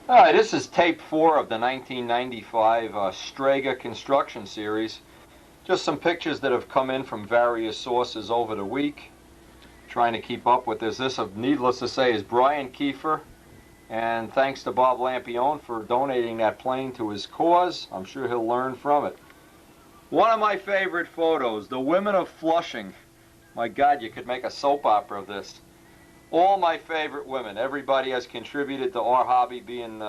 Alright, this is tape 4 of the 1995 STREGA construction series. Just some pictures that have come in from various sources over the week. Trying to keep up with this. This, needless to say, is Brian Kiefer. And thanks to Bob Lampione for donating that plane to his cause. I'm sure he'll learn from it. One of my favorite photos, the women of Flushing. My God, you could make a soap opera of this. All my favorite women. Everybody has contributed to our hobby being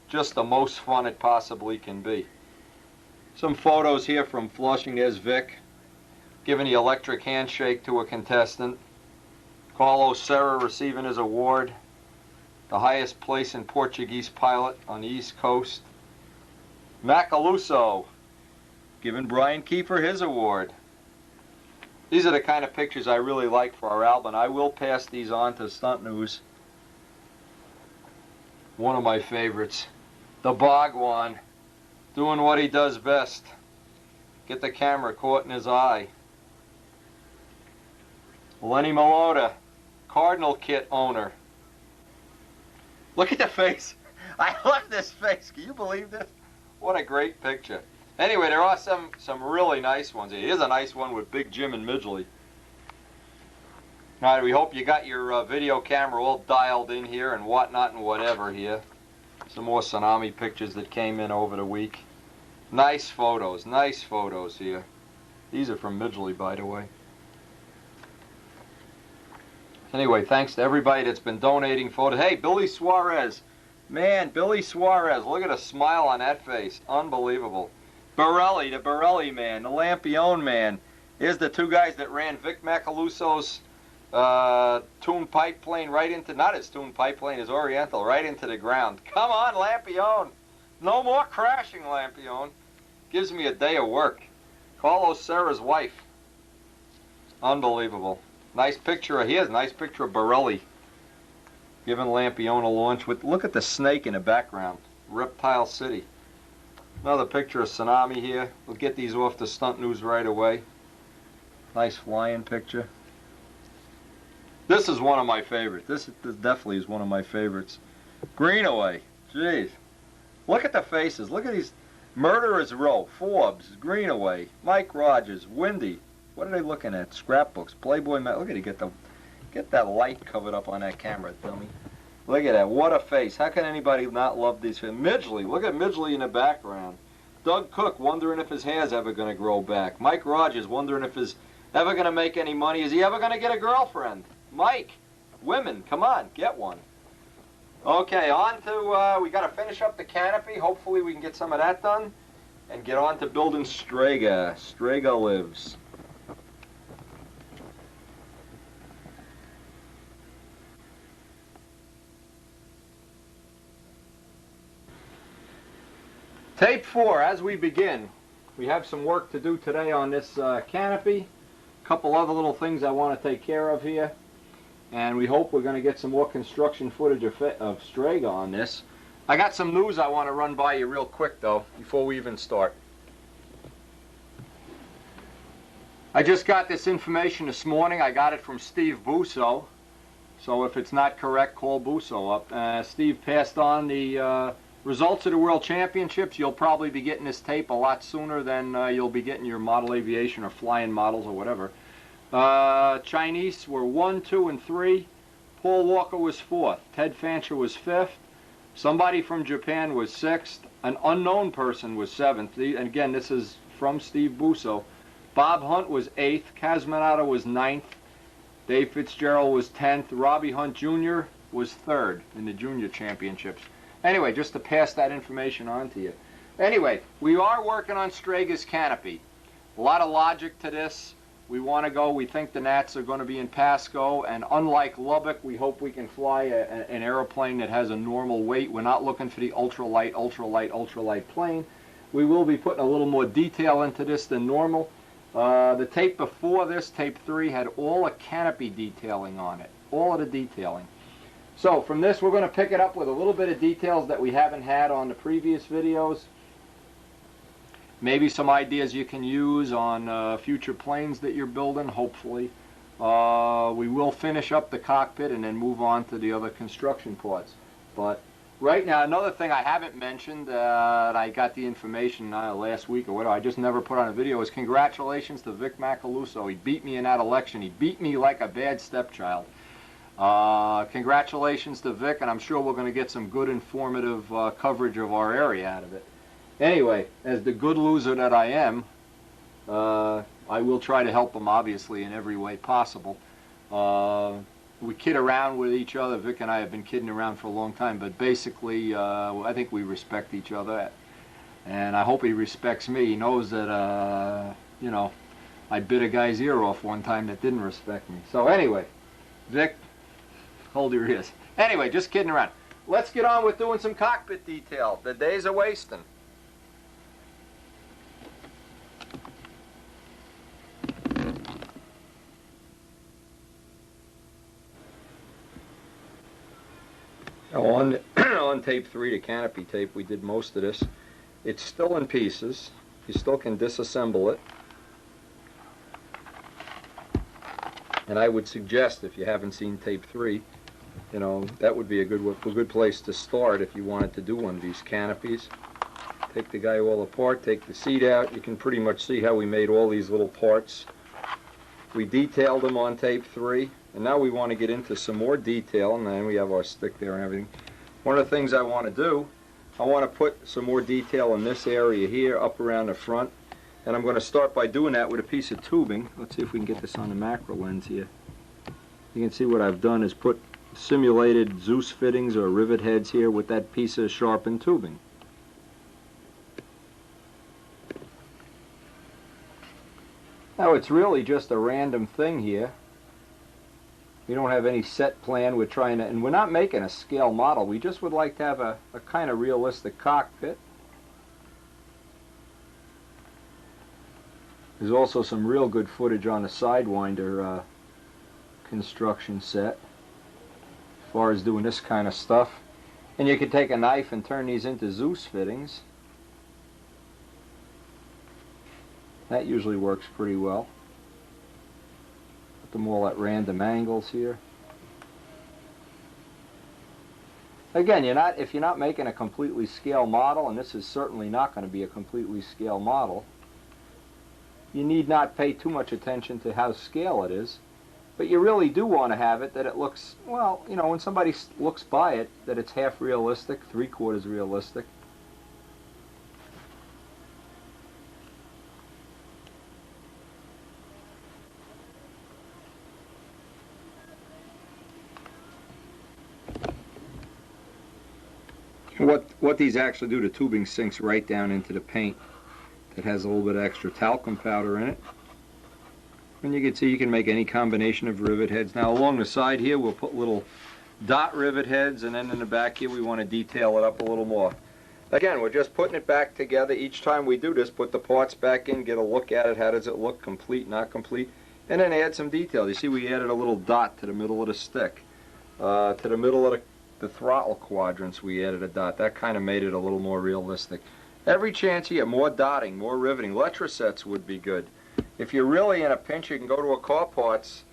just the most fun it possibly can be. Some photos here from Flushing. There's Vic giving the electric handshake to a contestant. Carlos Serra receiving his award. The highest place in Portuguese pilot on the East Coast. Macaluso giving Brian Kiefer his award. These are the kind of pictures I really like for our album. I will pass these on to Stunt News. One of my favorites. The Bhagwan doing what he does best. Get the camera caught in his eye. Lenny Malota, Cardinal Kit owner. Look at the face. I love this face. Can you believe this? What a great picture. Anyway, there are some really nice ones. Here's a nice one with Big Jim and Midgley. All right, we hope you got your video camera all dialed in here and whatnot and whatever here. Some more tsunami pictures that came in over the week. Nice photos here. These are from Midgley, by the way. Anyway, thanks to everybody that's been donating photos. Hey, Billy Suarez. Man, Billy Suarez, look at the smile on that face. Unbelievable. Borelli, the Borelli man, the Lampione man. Here's the two guys that ran Vic Macaluso's tuned pipe plane right into, not his tuned pipe plane, his Oriental, right into the ground. Come on, Lampione. No more crashing, Lampione. Gives me a day of work. Carlos Serra's wife. Unbelievable. Nice picture of his, nice picture of Borelli giving Lampione a launch. Look at the snake in the background. Reptile City. Another picture of Tsunami here. We'll get these off to Stunt News right away. Nice flying picture. This is one of my favorites. This definitely is one of my favorites. Greenaway. Jeez. Look at the faces. Look at these. Murderers Row, Forbes, Greenaway, Mike Rogers, Windy. What are they looking at? Scrapbooks, Playboy. Look at it. Get that light covered up on that camera, dummy. Look at that. What a face. How can anybody not love these? Midgley. Look at Midgley in the background. Doug Cook wondering if his hair's ever going to grow back. Mike Rogers wondering if he's ever going to make any money. Is he ever going to get a girlfriend? Mike, women, come on, get one. Okay, on to, we got to finish up the canopy. Hopefully we can get some of that done. And get on to building Strega. Strega lives. Tape 4, as we begin, we have some work to do today on this canopy. A couple other little things I want to take care of here. And we hope we're going to get some more construction footage of Strega on this. I got some news I want to run by you real quick, though, before we even start. I just got this information this morning. I got it from Steve Busso. So if it's not correct, call Busso up. Steve passed on the results of the World Championships. You'll probably be getting this tape a lot sooner than you'll be getting your model aviation or flying models or whatever. Chinese were 1, 2, and 3. Paul Walker was 4th. Ted Fancher was 5th. Somebody from Japan was 6th. An unknown person was 7th. And again, this is from Steve Busso. Bob Hunt was 8th. Kazmanada was 9th. Dave Fitzgerald was 10th. Robbie Hunt Jr. was 3rd in the Junior Championships. Anyway, just to pass that information on to you. Anyway, we are working on Strega's canopy. A lot of logic to this. We want to go, we think the Nats are going to be in Pasco, and unlike Lubbock, we hope we can fly an airplane that has a normal weight. We're not looking for the ultralight, ultralight, ultralight plane. We will be putting a little more detail into this than normal. The tape before this, tape 3, had all the canopy detailing on it. All of the detailing. So from this, we're going to pick it up with a little bit of details that we haven't had on the previous videos. Maybe some ideas you can use on future planes that you're building, hopefully. We will finish up the cockpit and then move on to the other construction parts. But Right now, another thing I haven't mentioned, and I got the information last week or whatever, I just never put on a video, is congratulations to Vic Macaluso. He beat me in that election. He beat me like a bad stepchild. Congratulations to Vic, and I'm sure we're going to get some good informative coverage of our area out of it. Anyway, as the good loser that I am, I will try to help him, obviously, in every way possible. We kid around with each other. Vic and I have been kidding around for a long time, but basically, I think we respect each other, and I hope he respects me. He knows that, you know, I bit a guy's ear off one time that didn't respect me. So anyway, Vic, hold your ears. Anyway, just kidding around. Let's get on with doing some cockpit detail. The days are wasting. On tape 3, the canopy tape, we did most of this. It's still in pieces. You still can disassemble it. And I would suggest, if you haven't seen tape 3, you know, that would be a good place to start if you wanted to do one of these canopies. Take the guy all apart, take the seat out. You can pretty much see how we made all these little parts. We detailed them on tape 3. And now we want to get into some more detail, and then we have our stick there and everything. One of the things I want to do, I want to put some more detail in this area here, up around the front. And I'm going to start by doing that with a piece of tubing. Let's see if we can get this on the macro lens here. You can see what I've done is put simulated Zeus fittings or rivet heads here with that piece of sharpened tubing. Now it's really just a random thing here. We don't have any set plan. We're trying to, and we're not making a scale model. We just would like to have a kind of realistic cockpit. There's also some real good footage on the Sidewinder construction set as far as doing this kind of stuff. And you could take a knife and turn these into Zeus fittings. That usually works pretty well. Put them all at random angles here. Again, if you're not making a completely scale model, and this is certainly not going to be a completely scale model, you need not pay too much attention to how scale it is. But you really do want to have it that it looks, well, you know, when somebody looks by it, that it's half realistic, 3/4 realistic. What these actually do, the tubing sinks right down into the paint that has a little bit of extra talcum powder in it. And you can see you can make any combination of rivet heads. Now along the side here we'll put little dot rivet heads, and then in the back here we want to detail it up a little more. Again, we're just putting it back together. Each time we do this, put the parts back in, get a look at it, how does it look, complete, not complete, and then add some detail. You see we added a little dot to the middle of the stick. To the middle of the throttle quadrants we added a dot. That kind of made it a little more realistic. Every chance you get more dotting, more riveting. Letrosets would be good. If you're really in a pinch, you can go to a car parts.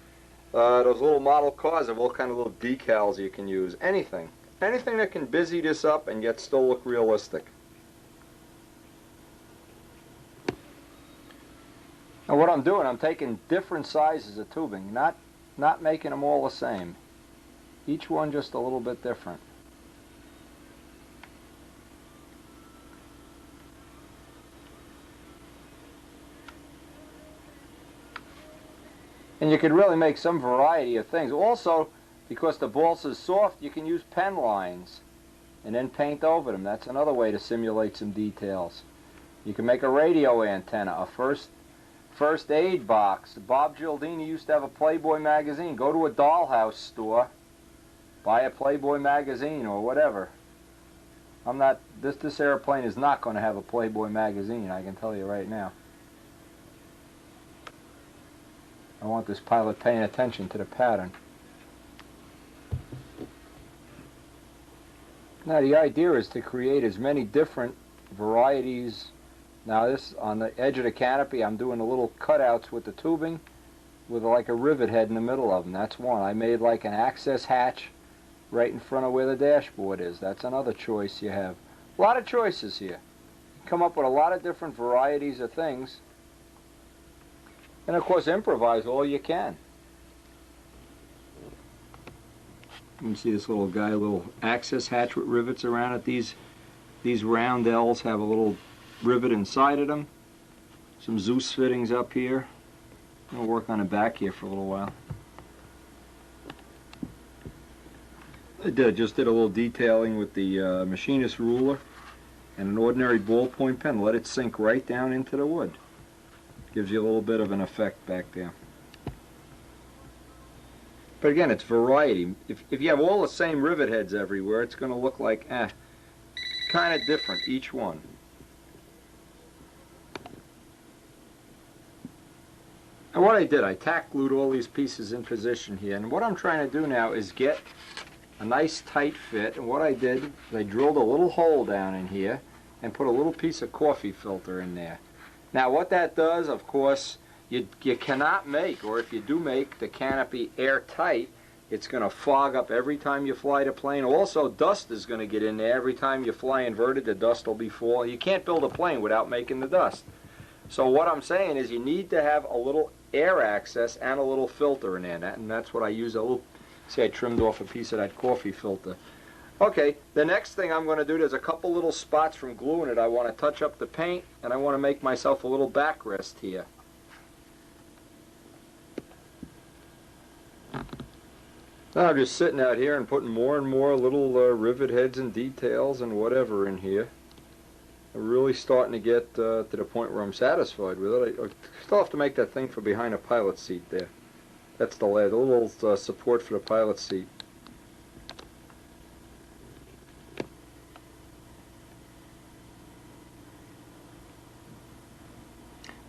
Those little model cars have all kind of little decals you can use. Anything. Anything that can busy this up and yet still look realistic. Now what I'm doing, I'm taking different sizes of tubing, not making them all the same. Each one just a little bit different. And you can really make some variety of things. Also, because the balsa is soft, you can use pen lines and then paint over them. That's another way to simulate some details. You can make a radio antenna, a first aid box. Bob Gialdini used to have a Playboy magazine. Go to a dollhouse store, buy a Playboy magazine or whatever. This airplane is not going to have a Playboy magazine, I can tell you right now. I want this pilot paying attention to the pattern. Now the idea is to create as many different varieties. Now this, on the edge of the canopy, I'm doing the little cutouts with the tubing with like a rivet head in the middle of them. That's one. I made like an access hatch right in front of where the dashboard is. That's another choice you have. A lot of choices here. Come up with a lot of different varieties of things. And of course, improvise all you can. You can see this little guy, little access hatch with rivets around it. These round L's have a little rivet inside of them. Some Zeus fittings up here. I'll work on the back here for a little while. I just did a little detailing with the machinist ruler and an ordinary ballpoint pen. Let it sink right down into the wood. Gives you a little bit of an effect back there. But again, it's variety. If you have all the same rivet heads everywhere, it's going to look like, kind of different, each one. And what I did, I tack glued all these pieces in position here. And what I'm trying to do now is get a nice tight fit. And what I did is I drilled a little hole down in here and put a little piece of coffee filter in there. Now what that does, of course, you cannot make, or if you do make the canopy airtight, it's going to fog up every time you fly the plane. Also, dust is going to get in there. Every time you fly inverted, the dust will be full. You can't build a plane without making the dust. So what I'm saying is you need to have a little air access and a little filter in there. And that's what I use. See, I trimmed off a piece of that coffee filter. Okay, the next thing I'm going to do, there's a couple little spots from gluing it. I want to touch up the paint, and I want to make myself a little backrest here. Now I'm just sitting out here and putting more and more little rivet heads and details and whatever in here. I'm really starting to get to the point where I'm satisfied with it. I still have to make that thing for behind a pilot seat there. That's the little support for the pilot seat.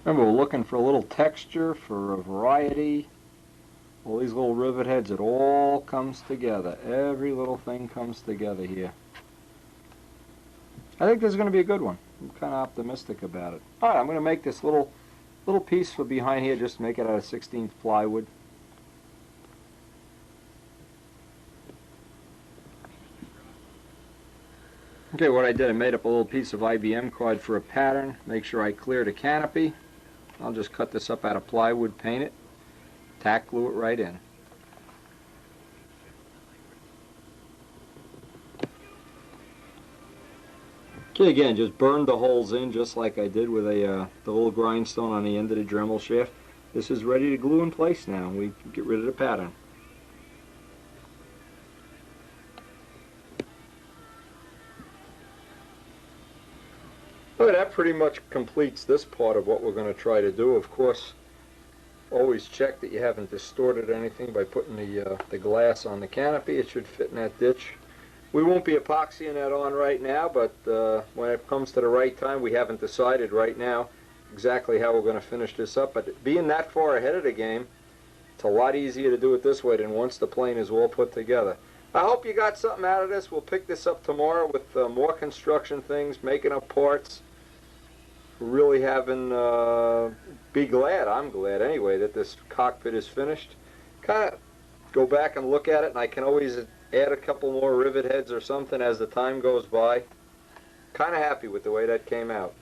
Remember, we're looking for a little texture, for a variety. All these little rivet heads, it all comes together. Every little thing comes together here. I think this is going to be a good one. I'm kind of optimistic about it. Alright, I'm going to make this little piece for behind here, just to make it out of 16th plywood. Okay, what I did, I made up a little piece of IBM card for a pattern. Make sure I clear the canopy. I'll just cut this up out of plywood, paint it, tack glue it right in. Okay, again, just burned the holes in just like I did with the little grindstone on the end of the Dremel shaft. This is ready to glue in place now. We get rid of the pattern. Okay, that pretty much completes this part of what we're going to try to do. Of course, always check that you haven't distorted anything by putting the glass on the canopy. It should fit in that ditch. We won't be epoxying that on right now, but when it comes to the right time, we haven't decided right now exactly how we're going to finish this up. But being that far ahead of the game, it's a lot easier to do it this way than once the plane is all put together. I hope you got something out of this. We'll pick this up tomorrow with more construction things, making up parts. Really having, be glad, I'm glad anyway, that this cockpit is finished. Kind of go back and look at it, and I can always add a couple more rivet heads or something as the time goes by. Kind of happy with the way that came out.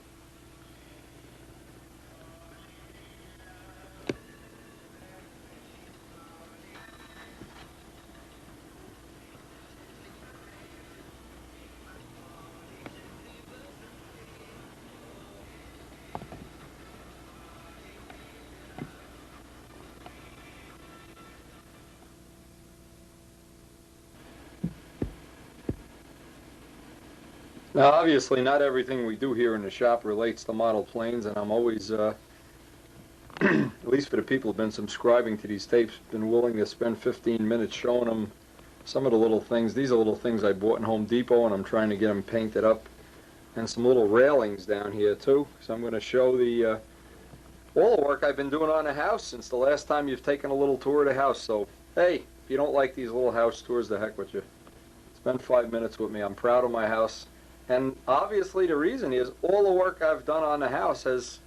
Now, obviously, not everything we do here in the shop relates to model planes, and I'm always, at least for the people who've been subscribing to these tapes, been willing to spend 15 minutes showing them some of the little things. These are little things I bought in Home Depot, and I'm trying to get them painted up. And some little railings down here, too. So I'm going to show all the work I've been doing on the house since the last time you've taken a little tour of the house. So, hey, if you don't like these little house tours, the heck with you. Spend 5 minutes with me. I'm proud of my house. And obviously the reason is all the work I've done on the house has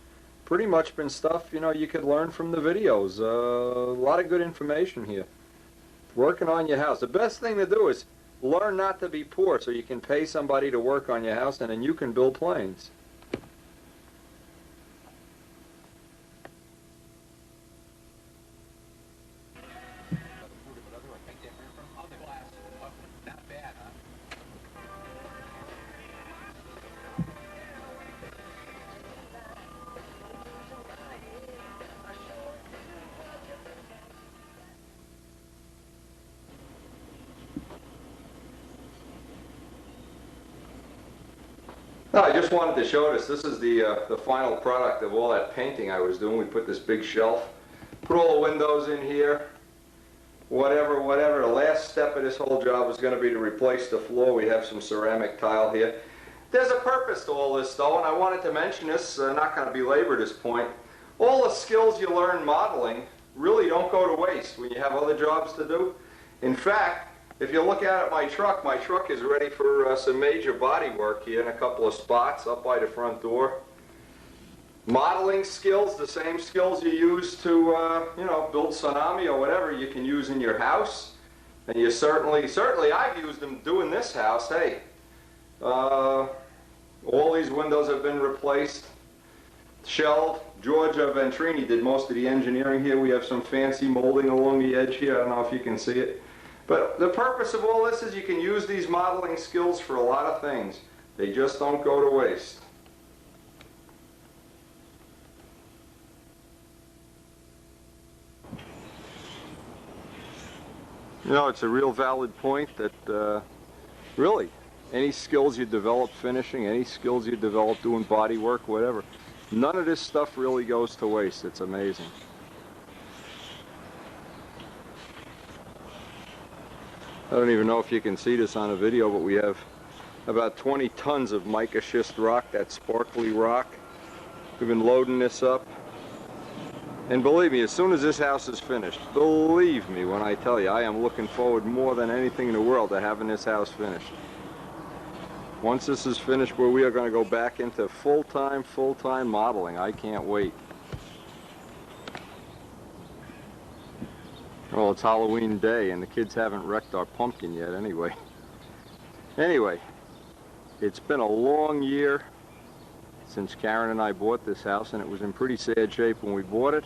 pretty much been stuff, you know, you could learn from the videos. A lot of good information here. Working on your house. The best thing to do is learn not to be poor so you can pay somebody to work on your house and then you can build planes. No, I just wanted to show this. This is the final product of all that painting I was doing. We put this big shelf, put all the windows in here, whatever. The last step of this whole job was going to be to replace the floor. We have some ceramic tile here. There's a purpose to all this, though, and I wanted to mention this. Not going to belabor this point. All the skills you learn modeling really don't go to waste when you have other jobs to do. In fact, if you look at my truck is ready for some major body work here in a couple of spots up by the front door. Modeling skills, the same skills you use to, build tsunami or whatever, you can use in your house. And you certainly I've used them doing this house. Hey, all these windows have been replaced, shelved. Georgia Ventrini did most of the engineering here. We have some fancy molding along the edge here. I don't know if you can see it. But the purpose of all this is you can use these modeling skills for a lot of things. They just don't go to waste. You know, it's a real valid point that really any skills you develop finishing, any skills you develop doing body work, whatever, none of this stuff really goes to waste. It's amazing. I don't even know if you can see this on a video, but we have about 20 tons of mica schist rock, that sparkly rock. We've been loading this up. And believe me, as soon as this house is finished, believe me when I tell you, I am looking forward more than anything in the world to having this house finished. Once this is finished, where we are going to go back into full-time modeling. I can't wait. Well, it's Halloween day and the kids haven't wrecked our pumpkin yet anyway. Anyway, it's been a long year since Karen and I bought this house, and it was in pretty sad shape when we bought it.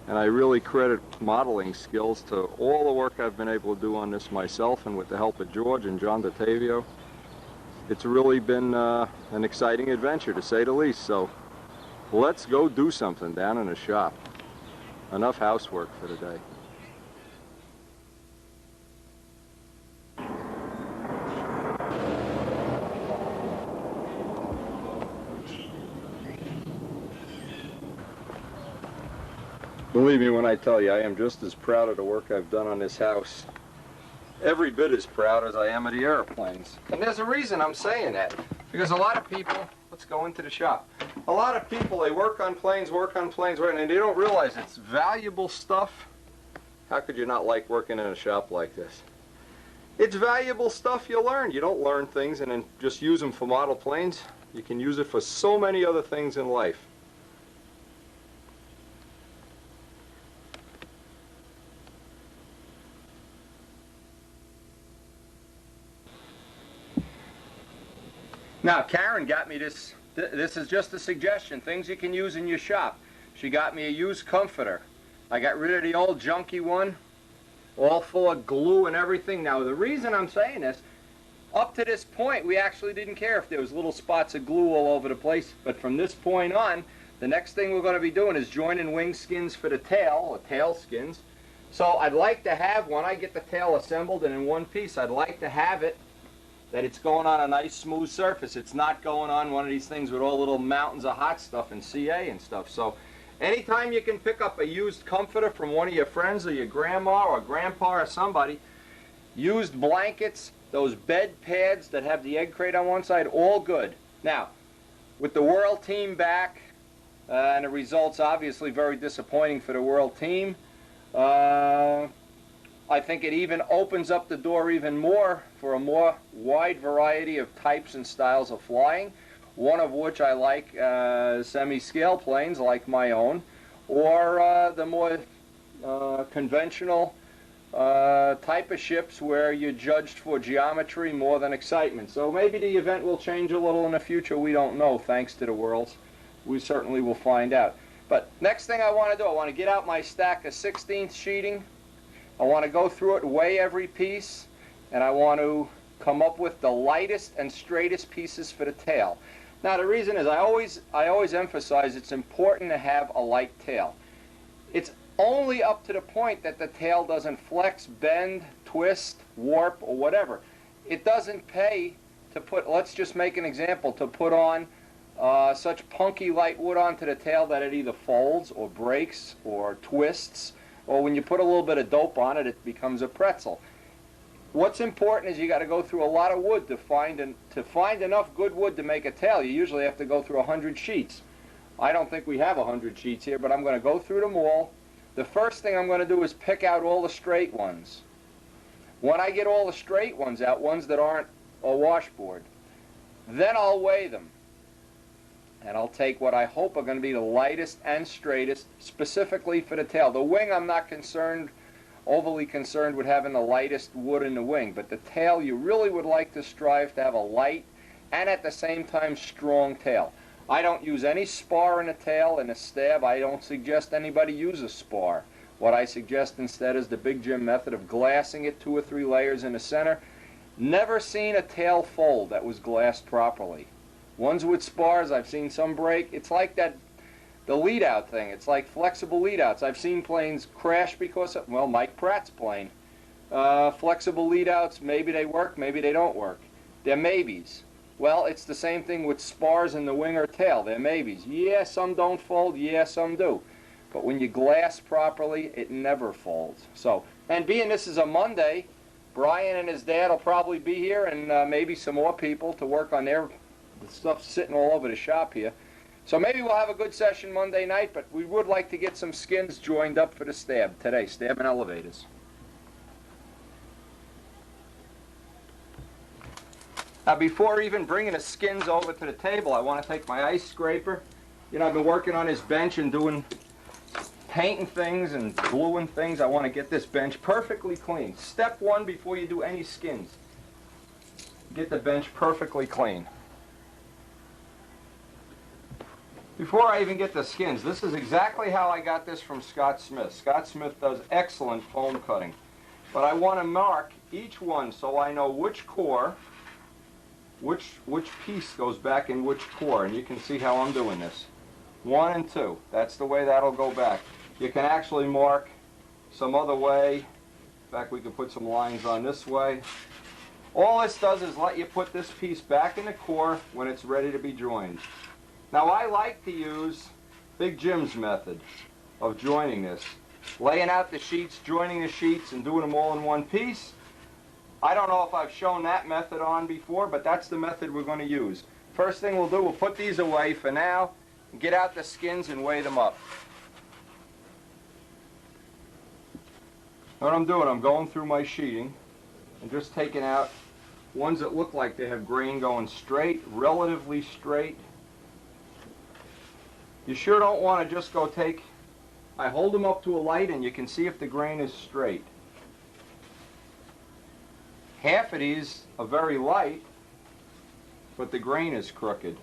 And I really credit modeling skills to all the work I've been able to do on this myself, and with the help of George and John DeTavio. It's really been an exciting adventure, to say the least. So let's go do something down in the shop. Enough housework for today. Believe me when I tell you, I am just as proud of the work I've done on this house. Every bit as proud as I am of the airplanes. And there's a reason I'm saying that. Because a lot of people, let's go into the shop. A lot of people, they work on planes, right, and they don't realize it's valuable stuff. How could you not like working in a shop like this? It's valuable stuff you learn. You don't learn things and then just use them for model planes. You can use it for so many other things in life. Now, Karen got me this. This is just a suggestion, things you can use in your shop. She got me a used comforter. I got rid of the old junky one, all full of glue and everything. Now, the reason I'm saying this, up to this point, we actually didn't care if there was little spots of glue all over the place. But from this point on, the next thing we're going to be doing is joining wing skins for the tail, or tail skins. So I'd like to have, when I get the tail assembled and in one piece, I'd like to have it that it's going on a nice smooth surface. It's not going on one of these things with all little mountains of hot stuff and CA and stuff. So anytime you can pick up a used comforter from one of your friends or your grandma or grandpa or somebody, used blankets, those bed pads that have the egg crate on one side, all good. Now, with the world team back, and the results obviously very disappointing for the world team, I think it even opens up the door even more for a more wide variety of types and styles of flying, one of which I like semi-scale planes like my own, or the more conventional type of ships where you're judged for geometry more than excitement. So maybe the event will change a little in the future. We don't know, thanks to the Worlds. We certainly will find out. But next thing I want to do, I want to get out my stack of 16th sheeting. I want to go through it, weigh every piece, and I want to come up with the lightest and straightest pieces for the tail. Now the reason is I always emphasize it's important to have a light tail. It's only up to the point that the tail doesn't flex, bend, twist, warp, or whatever. It doesn't pay to put, let's just make an example, to put on such punky light wood onto the tail that it either folds or breaks or twists, or when you put a little bit of dope on it, it becomes a pretzel. What's important is you got to go through a lot of wood to find enough good wood to make a tail. You usually have to go through 100 sheets. I don't think we have 100 sheets here, but I'm going to go through them all. The first thing I'm going to do is pick out all the straight ones. When I get all the straight ones out, ones that aren't a washboard, then I'll weigh them. And I'll take what I hope are going to be the lightest and straightest, specifically for the tail. The wing, I'm not overly concerned with having the lightest wood in the wing, but the tail, you really would like to strive to have a light and at the same time strong tail. I don't use any spar in the tail and a stab. I don't suggest anybody use a spar. What I suggest instead is the Big Jim method of glassing it 2 or 3 layers in the center. Never seen a tail fold that was glassed properly. Ones with spars, I've seen some break. It's like the lead-out thing. It's like flexible lead-outs. I've seen planes crash because of, well, Mike Pratt's plane. Flexible lead-outs, maybe they work, maybe they don't work. They're maybes. Well, it's the same thing with spars in the wing or tail. They're maybes. Yeah, some don't fold. Yeah, some do. But when you glass properly, it never folds. So, and being this is a Monday, Brian and his dad will probably be here, and maybe some more people to work on the stuff sitting all over the shop here. So maybe we'll have a good session Monday night, but we would like to get some skins joined up for the stab today, stab and elevators. Now before even bringing the skins over to the table, I want to take my ice scraper. You know, I've been working on this bench and painting things and gluing things. I want to get this bench perfectly clean. Step 1 before you do any skins. Get the bench perfectly clean. Before I even get the skins, this is exactly how I got this from Scott Smith. Scott Smith does excellent foam cutting. But I want to mark each one so I know which core, which piece goes back in which core. And you can see how I'm doing this. 1 and 2. That's the way that'll go back. You can actually mark some other way. In fact, we could put some lines on this way. All this does is let you put this piece back in the core when it's ready to be joined. Now I like to use Big Jim's method of joining this. Laying out the sheets, joining the sheets, and doing them all in one piece. I don't know if I've shown that method on before, but that's the method we're going to use. First thing we'll do, we'll put these away for now, get out the skins and weigh them up. What I'm doing, I'm going through my sheeting and just taking out ones that look like they have grain going straight, relatively straight. You sure don't want to just go take, I hold them up to a light and you can see if the grain is straight. Half of these are very light, but the grain is crooked.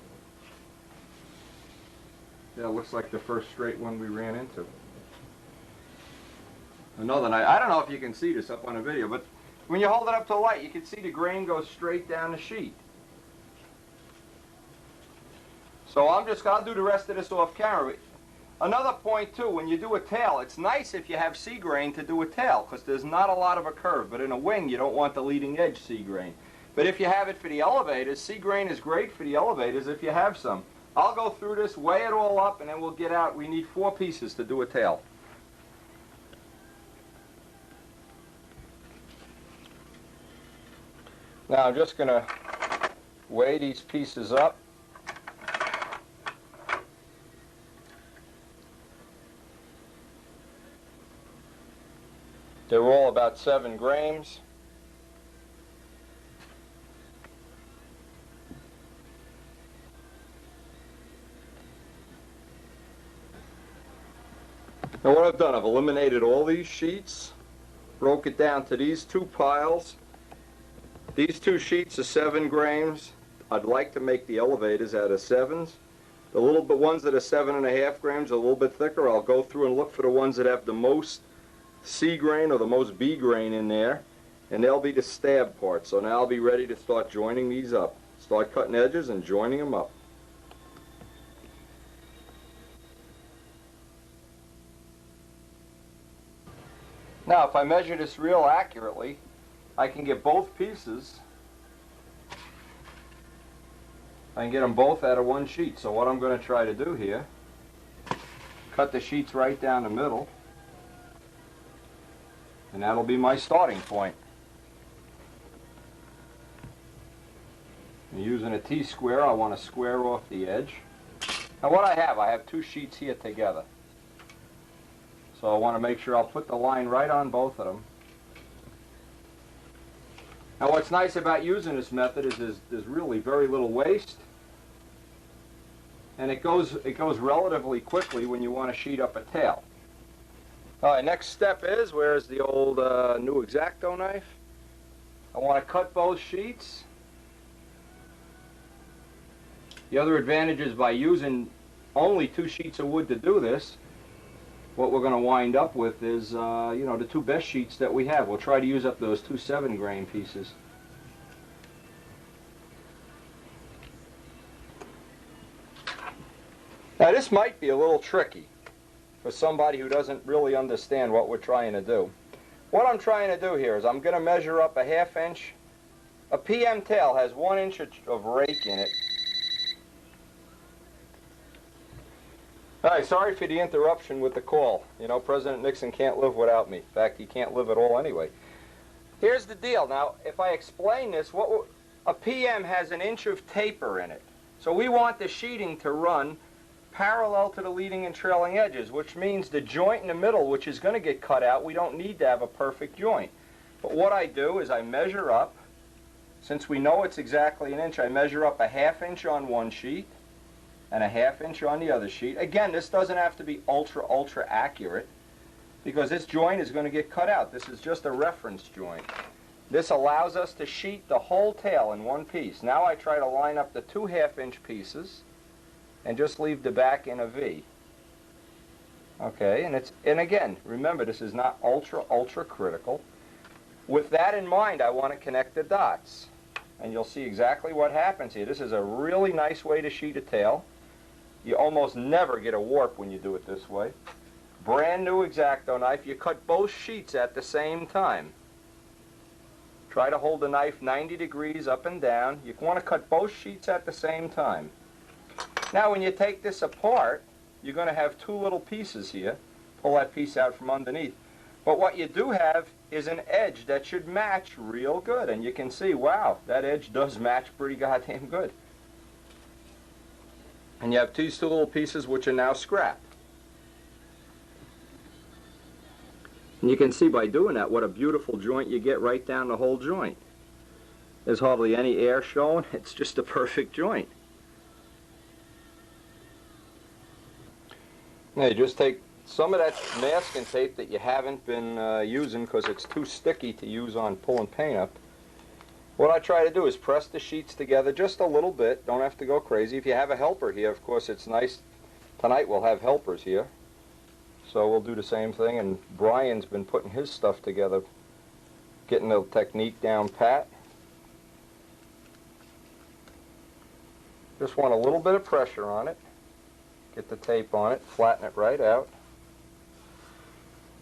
That looks like the first straight one we ran into. Another night, I don't know if you can see this up on a video, but when you hold it up to the light, you can see the grain goes straight down the sheet. So I'll do the rest of this off camera. Another point too, when you do a tail, it's nice if you have sea grain to do a tail, because there's not a lot of a curve, but in a wing you don't want the leading edge sea grain. But if you have it for the elevators, sea grain is great for the elevators if you have some. I'll go through this, weigh it all up, and then we'll get out. We need 4 pieces to do a tail. Now I'm just going to weigh these pieces up. They're all about 7 grams. Now what I've done, I've eliminated all these sheets. broke it down to these two piles. These two sheets are 7 grams. I'd like to make the elevators out of 7s. The little bit ones that are 7.5 grams are a little bit thicker. I'll go through and look for the ones that have the most C grain or the most B grain in there, and they'll be the stab parts. So now I'll be ready to start joining these up. Start cutting edges and joining them up. Now if I measure this real accurately, I can get both pieces. I can get them both out of one sheet. So what I'm going to try to do here, cut the sheets right down the middle, and that'll be my starting point. I'm using a T-square. I want to square off the edge. Now what I have 2 sheets here together. So I want to make sure I'll put the line right on both of them. Now what's nice about using this method is there's really very little waste, and it goes relatively quickly when you want to sheet up a tail. All right, next step is, where's the old new X-Acto knife? I want to cut both sheets. The other advantage is by using only 2 sheets of wood to do this, what we're going to wind up with is, you know, the 2 best sheets that we have. We'll try to use up those 2 7-grain pieces. Now this might be a little tricky for somebody who doesn't really understand what we're trying to do. What I'm trying to do here is I'm going to measure up a 1/2 inch. A PM tail has 1 inch of rake in it. All right, sorry for the interruption with the call. You know, President Nixon can't live without me. In fact, he can't live at all anyway. Here's the deal. Now, if I explain this, a PM has 1 inch of taper in it. So we want the sheeting to run parallel to the leading and trailing edges, which means the joint in the middle, which is going to get cut out, we don't need to have a perfect joint. But what I do is I measure up. Since we know it's exactly 1 inch, I measure up a 1/2 inch on one sheet and a 1/2 inch on the other sheet. Again, this doesn't have to be ultra accurate, because this joint is going to get cut out. This is just a reference joint. This allows us to sheet the whole tail in one piece. Now I try to line up the 2 1/2 inch pieces and just leave the back in a V. Okay, and again, remember, this is not ultra critical. With that in mind, I want to connect the dots, and you'll see exactly what happens here. This is a really nice way to sheet a tail. You almost never get a warp when you do it this way. Brand new X-Acto knife. You cut both sheets at the same time. Try to hold the knife 90 degrees up and down. You want to cut both sheets at the same time. Now when you take this apart, you're going to have 2 little pieces here. Pull that piece out from underneath. But what you do have is an edge that should match real good. And you can see, wow, that edge does match pretty goddamn good. And you have these 2 little pieces which are now scrap. And you can see by doing that what a beautiful joint you get right down the whole joint. There's hardly any air showing. It's just a perfect joint. Now you just take some of that masking tape that you haven't been using because it's too sticky to use on pulling paint up. What I try to do is press the sheets together just a little bit. Don't have to go crazy. If you have a helper here, of course, it's nice. Tonight we'll have helpers here. So we'll do the same thing. And Brian's been putting his stuff together, getting the technique down pat. Just want a little bit of pressure on it. Get the tape on it, flatten it right out.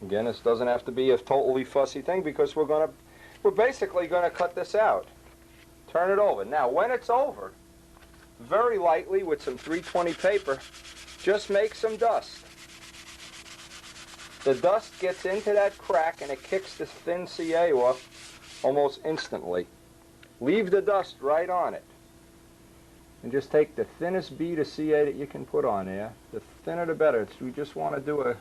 Again, this doesn't have to be a totally fussy thing because we're basically going to cut this out. Turn it over. Now, when it's over, very lightly with some 320 paper, just make some dust. The dust gets into that crack and it kicks this thin CA off almost instantly. Leave the dust right on it. And just take the thinnest bead of CA that you can put on there. The thinner the better. We just want to do a...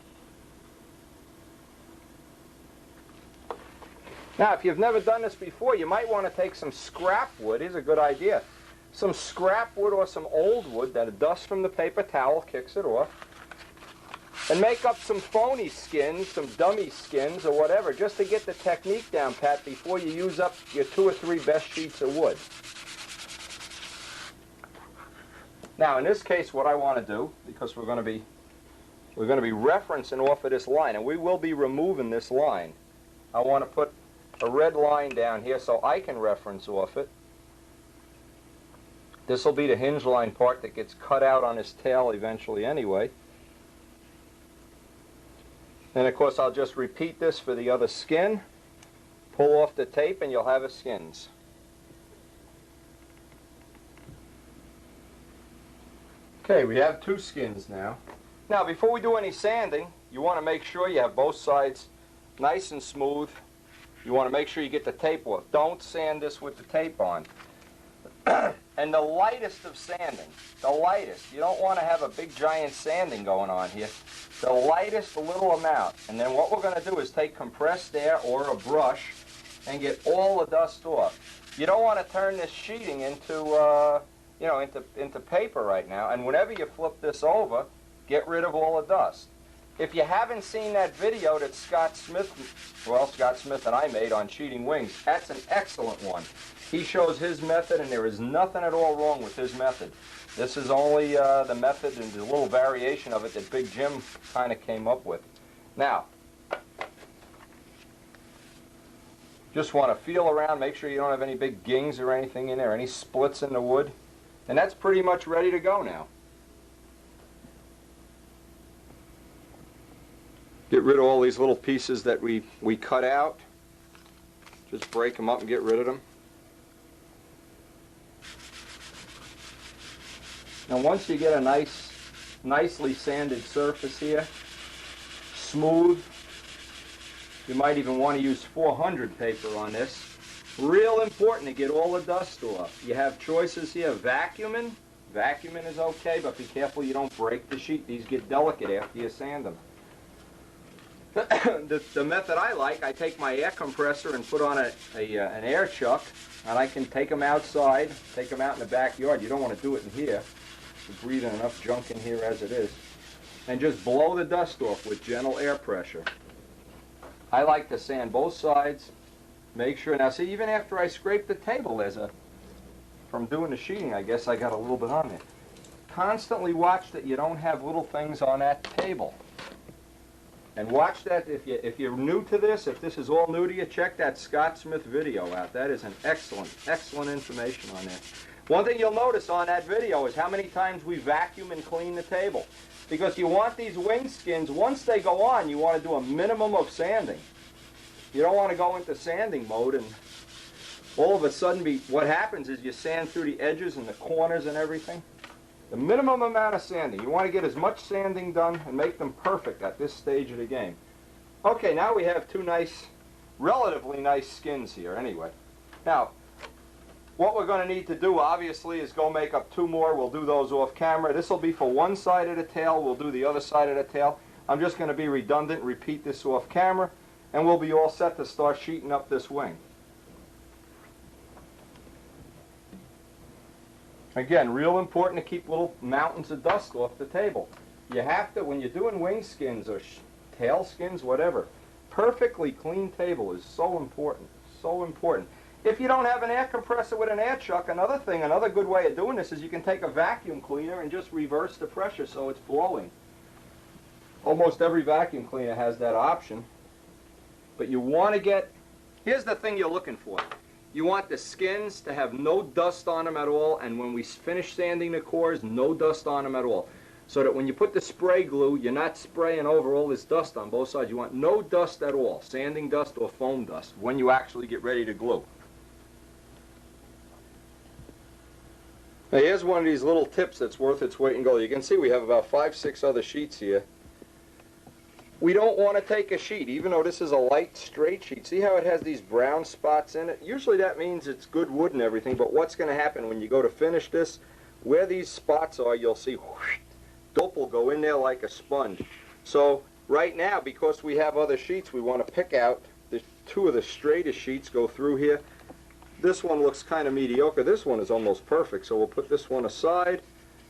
Now, if you've never done this before, you might want to take some scrap wood. Here's a good idea. Some scrap wood or some old wood that the dust from the paper towel kicks it off. and make up some phony skins, some dummy skins or whatever, just to get the technique down pat before you use up your 2 or 3 best sheets of wood. Now in this case what I want to do, because we're going to be referencing off of this line, and we will be removing this line, I want to put a red line down here so I can reference off it. This will be the hinge line part that gets cut out on his tail eventually anyway. And of course I'll just repeat this for the other skin, pull off the tape, and you'll have his skins. Okay, we have 2 skins now. Now before we do any sanding, you want to make sure you have both sides nice and smooth. You want to make sure you get the tape off. Don't sand this with the tape on. And the lightest of sanding, the lightest, you don't want to have a big giant sanding going on here. The lightest little amount. And then what we're going to do is take compressed air or a brush and get all the dust off. You don't want to turn this sheeting into, into paper right now. And whenever you flip this over, get rid of all the dust. If you haven't seen that video that Scott Smith and I made on sheeting wings, that's an excellent one. He shows his method, and there is nothing at all wrong with his method. This is only the method and the little variation of it that Big Jim kind of came up with. Now, just want to feel around, make sure you don't have any big gings or anything in there, any splits in the wood. And that's pretty much ready to go now. Get rid of all these little pieces that we cut out. Just break them up and get rid of them. Now once you get a nicely sanded surface here, smooth, you might even want to use 400 paper on this. Real important to get all the dust off. You have choices here. Vacuuming is okay, but be careful you don't break the sheet. These get delicate after you sand them. The method I like, I take my air compressor and put on an air chuck, and I can take them outside, take them out in the backyard. You don't want to do it in here. You're breathing enough junk in here as it is. And just blow the dust off with gentle air pressure. I like to sand both sides. Make sure, now see, even after I scrape the table, from doing the sheeting, I guess I got a little bit on there. Constantly watch that you don't have little things on that table. And watch that, if you're new to this, if this is all new to you, check that Scott Smith video out. That is an excellent information on there. One thing you'll notice on that video is how many times we vacuum and clean the table. Because you want these wing skins, once they go on, you want to do a minimum of sanding. You don't want to go into sanding mode and all of a sudden what happens is you sand through the edges and the corners and everything. The minimum amount of sanding. You want to get as much sanding done and make them perfect at this stage of the game. Okay, now we have 2 relatively nice skins here anyway. Now, what we're going to need to do obviously is go make up 2 more. We'll do those off camera. This will be for one side of the tail. We'll do the other side of the tail. I'm just going to be redundant, repeat this off camera, and we'll be all set to start sheeting up this wing. Again, real important to keep little mountains of dust off the table. You have to, when you're doing wing skins or tail skins, whatever, perfectly clean table is so important, so important. If you don't have an air compressor with an air chuck, another good way of doing this is you can take a vacuum cleaner and just reverse the pressure so it's blowing. Almost every vacuum cleaner has that option. But you want to get, here's the thing you're looking for. You want the skins to have no dust on them at all, and when we finish sanding the cores, no dust on them at all. So that when you put the spray glue, you're not spraying over all this dust on both sides. You want no dust at all, sanding dust or foam dust, when you actually get ready to glue. Now here's one of these little tips that's worth its weight in gold. You can see we have about 5, 6 other sheets here. We don't want to take a sheet, even though this is a light straight sheet. See how it has these brown spots in it? Usually that means it's good wood and everything, but what's going to happen when you go to finish this, where these spots are, you'll see whoosh, dope will go in there like a sponge. So right now, because we have other sheets, we want to pick out the 2 of the straightest sheets, go through here. This one looks kind of mediocre. This one is almost perfect, so we'll put this one aside.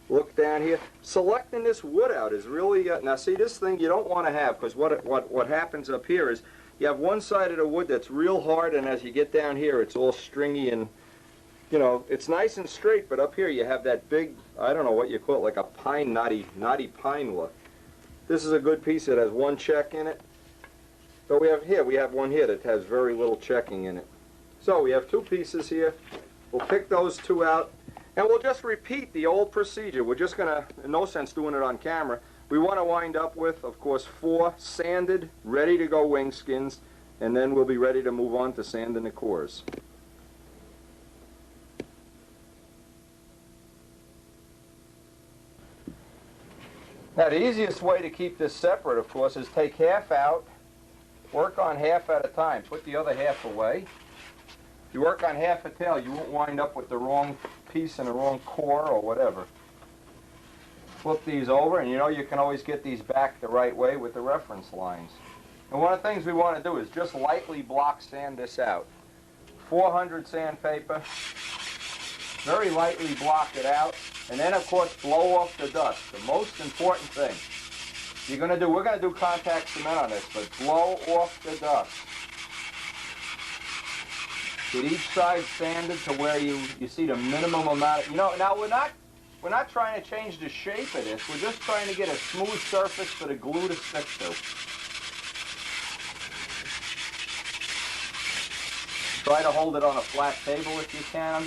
Look down here. Selecting this wood out is really, now see this thing you don't want to have, because what happens up here is you have one side of the wood that's real hard, and as you get down here it's all stringy and, you know, it's nice and straight, but up here you have that big, I don't know what you call it, like a pine, knotty pine look. This is a good piece that has one check in it. So we have one here that has very little checking in it. So we have two pieces here. We'll pick those two out, and we'll just repeat the old procedure. We're just going to, in no sense doing it on camera, we want to wind up with, of course, 4 sanded, ready-to-go wing skins, and then we'll be ready to move on to sanding the cores. Now the easiest way to keep this separate, of course, is take half out, work on half at a time, put the other half away. If you work on half a tail, you won't wind up with the wrong piece and the wrong core or whatever. Flip these over, and you know you can always get these back the right way with the reference lines. And one of the things we want to do is just lightly block sand this out. 400 sandpaper, very lightly block it out, and then of course blow off the dust. The most important thing we're going to do contact cement on this, but blow off the dust. Get each side sanded to where you see the minimum amount of, now we're not trying to change the shape of this, we're just trying to get a smooth surface for the glue to stick to. Try to hold it on a flat table if you can.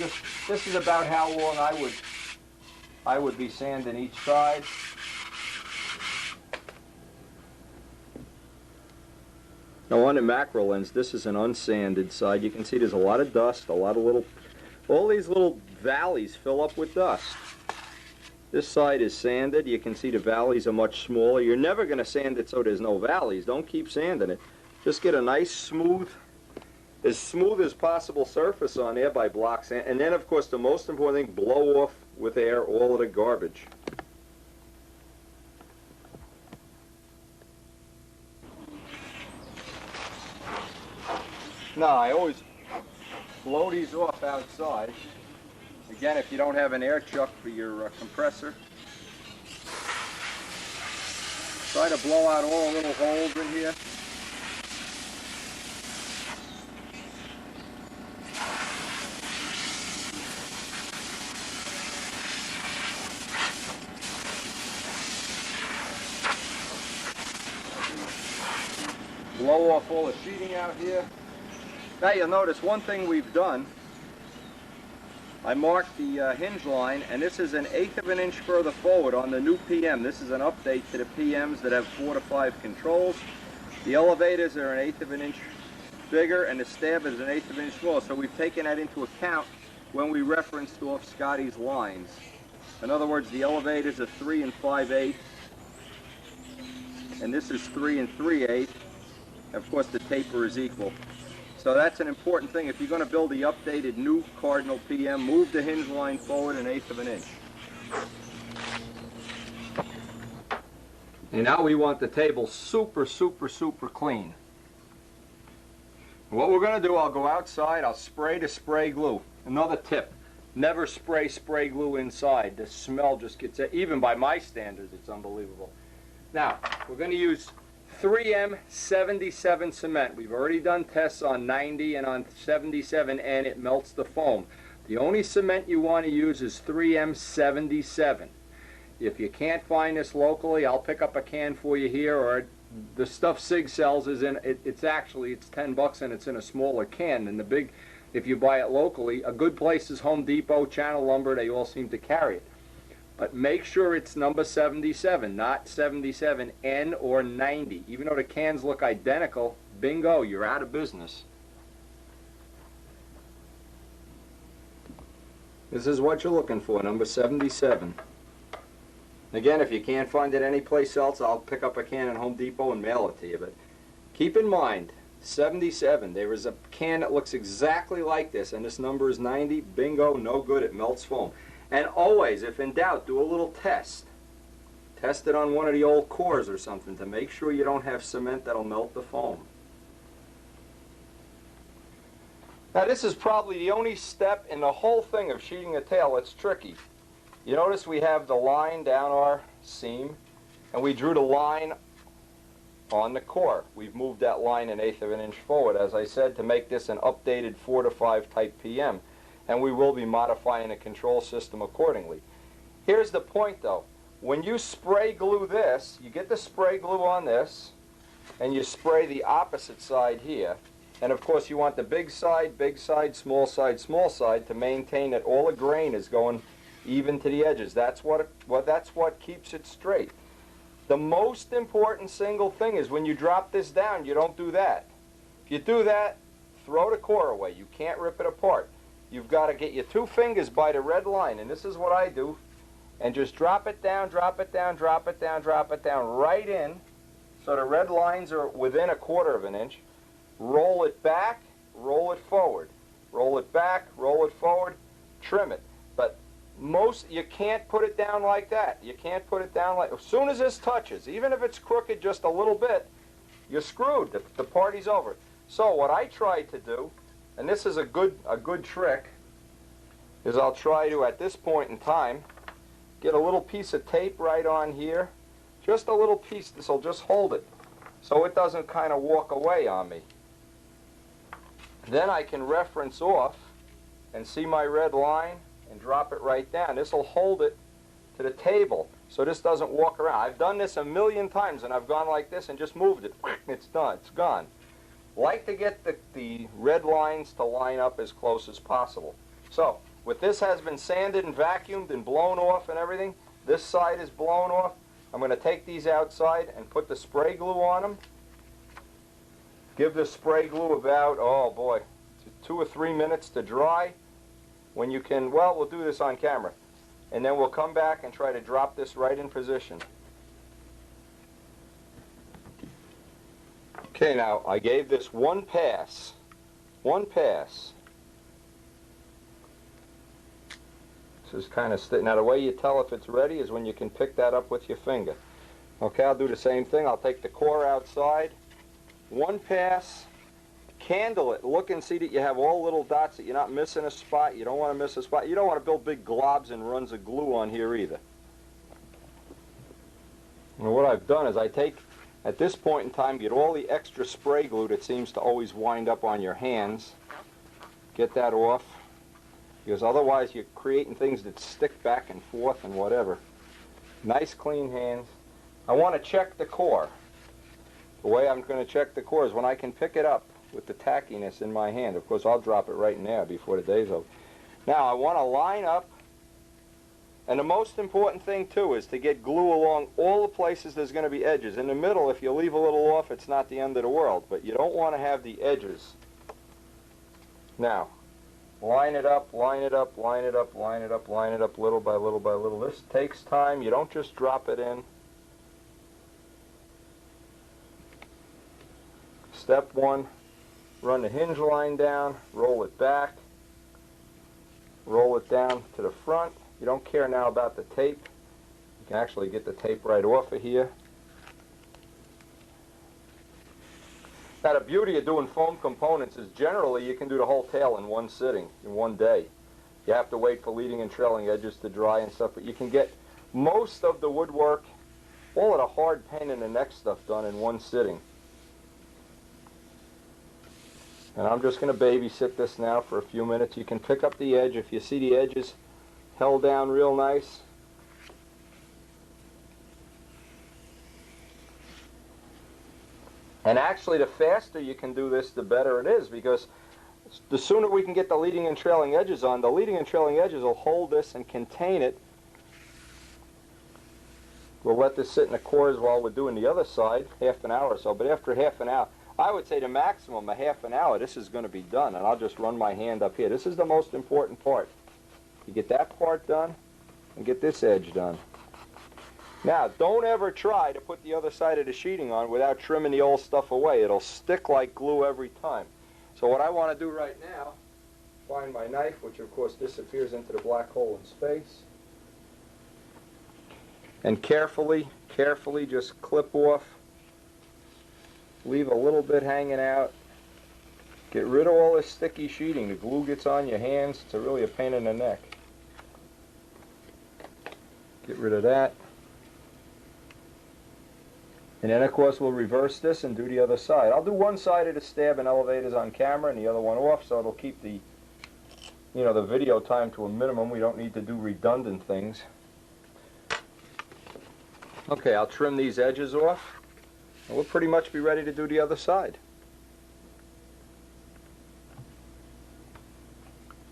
This is about how long I would be sanding each side. Now on the macro lens, this is an unsanded side. You can see there's a lot of dust, all these little valleys fill up with dust. This side is sanded. You can see the valleys are much smaller. You're never going to sand it so there's no valleys. Don't keep sanding it. Just get a nice smooth as possible surface on there by block sand. And then of course the most important thing, blow off with air all of the garbage. Now I always blow these off outside. Again, if you don't have an air chuck for your compressor, try to blow out all the little holes in here. Blow off all the sheeting out here. Now you'll notice one thing we've done. I marked the hinge line, and this is 1/8 of an inch further forward on the new PM. This is an update to the PMs that have 4 to 5 controls. The elevators are 1/8 of an inch bigger, and the stab is 1/8 of an inch smaller. So we've taken that into account when we referenced off Scotty's lines. In other words, the elevators are 3 5/8, and this is 3 3/8. Of course, the taper is equal. So that's an important thing. If you're going to build the updated new Cardinal PM, move the hinge line forward 1/8 of an inch. And now we want the table super clean. What we're going to do, I'll go outside, I'll spray the spray glue. Another tip, never spray glue inside. The smell just gets, even by my standards, it's unbelievable. Now, we're going to use 3M 77 cement. We've already done tests on 90 and on 77, and it melts the foam. The only cement you want to use is 3M 77. If you can't find this locally, I'll pick up a can for you here, or the stuff Sig sells is in, it's 10 bucks and it's in a smaller can than the big, if you buy it locally. A good place is Home Depot, Channel Lumber, they all seem to carry it. But make sure it's number 77, not 77N or 90. Even though the cans look identical, bingo, you're out of business. This is what you're looking for, number 77. Again, if you can't find it anyplace else, I'll pick up a can at Home Depot and mail it to you. But keep in mind, 77, there is a can that looks exactly like this, and this number is 90. Bingo, no good, it melts foam. And always, if in doubt, do a little test. Test it on one of the old cores or something to make sure you don't have cement that'll melt the foam. Now this is probably the only step in the whole thing of sheeting a tail that's tricky. You notice we have the line down our seam, and we drew the line on the core. We've moved that line 1/8 of an inch forward, as I said, to make this an updated 4 to 5 type PM. And we will be modifying the control system accordingly. Here's the point though. When you spray glue this, you get the spray glue on this, and you spray the opposite side here. And of course you want the big side, small side to maintain that all the grain is going even to the edges. That's what keeps it straight. The most important single thing is when you drop this down, you don't do that. If you do that, throw the core away. You can't rip it apart. You've got to get your 2 fingers by the red line, and this is what I do, and just drop it down, drop it down, drop it down, drop it down, right in, so the red lines are within 1/4 of an inch. Roll it back, roll it forward. Roll it back, roll it forward, trim it. But you can't put it down like that. You can't put it down like, as soon as this touches, even if it's crooked just a little bit, you're screwed. The party's over. So what I try to do, and this is a good trick, is I'll try to, at this point in time, get a little piece of tape right on here. Just a little piece. This will just hold it so it doesn't kind of walk away on me. Then I can reference off and see my red line and drop it right down. This will hold it to the table so this doesn't walk around. I've done this a million times, and I've gone like this and just moved it. It's done. It's gone. Like to get the red lines to line up as close as possible. So, with this has been sanded and vacuumed and blown off and everything, this side is blown off. I'm going to take these outside and put the spray glue on them. Give the spray glue about, oh boy, 2 or 3 minutes to dry. When you can, well, we'll do this on camera. And then we'll come back and try to drop this right in position. Okay, now I gave this one pass. One pass. This is kind of now the way you tell if it's ready is when you can pick that up with your finger. Okay, I'll do the same thing. I'll take the core outside. One pass. Candle it. Look and see that you have all little dots, that you're not missing a spot. You don't want to miss a spot. You don't want to build big globs and runs of glue on here either. And what I've done is I take, at this point in time, get all the extra spray glue that seems to always wind up on your hands. Get that off, because otherwise you're creating things that stick back and forth and whatever. Nice clean hands. I want to check the core. The way I'm going to check the core is when I can pick it up with the tackiness in my hand. Of course, I'll drop it right in there before the day's over. Now, I want to line up, and the most important thing, too, is to get glue along all the places there's going to be edges. In the middle, if you leave a little off, it's not the end of the world, but you don't want to have the edges. Now, line it up, line it up, line it up, line it up, line it up, little by little by little. This takes time. You don't just drop it in. Step 1. Run the hinge line down, roll it back, roll it down to the front. You don't care now about the tape. You can actually get the tape right off of here. Now the beauty of doing foam components is generally you can do the whole tail in one sitting, in one day. You have to wait for leading and trailing edges to dry and stuff, but you can get most of the woodwork, all of the hard paint and the neck stuff done in one sitting. And I'm just going to babysit this now for a few minutes. You can pick up the edge if you see the edges held down real nice. And actually, the faster you can do this, the better it is, because the sooner we can get the leading and trailing edges on, the leading and trailing edges will hold this and contain it. We'll let this sit in the cores while we're doing the other side, half an hour or so. But after half an hour, I would say the maximum of half an hour, this is going to be done, and I'll just run my hand up here. This is the most important part. You get that part done and get this edge done. Now, don't ever try to put the other side of the sheeting on without trimming the old stuff away. It'll stick like glue every time. So what I want to do right now, find my knife, which of course disappears into the black hole in space, and carefully just clip off. Leave a little bit hanging out. Get rid of all this sticky sheeting. The glue gets on your hands. It's really a pain in the neck. Get rid of that. And then of course we'll reverse this and do the other side. I'll do one side of the stab and elevators on camera and the other one off, so it'll keep the, you know, the video time to a minimum. We don't need to do redundant things. Okay, I'll trim these edges off and we'll pretty much be ready to do the other side.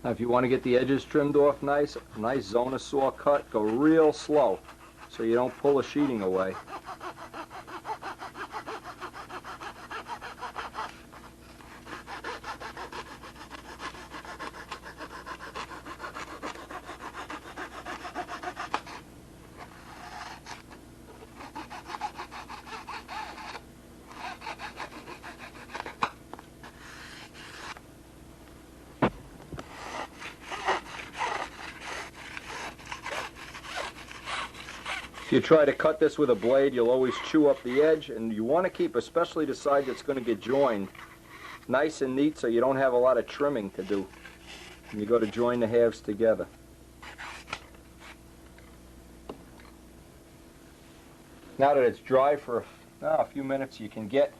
Now if you want to get the edges trimmed off nice zone of saw cut, go real slow so you don't pull the sheeting away. If you try to cut this with a blade, you'll always chew up the edge, and you want to keep, especially the side that's going to get joined, nice and neat so you don't have a lot of trimming to do when you go to join the halves together. Now that it's dry for a few minutes, you can get,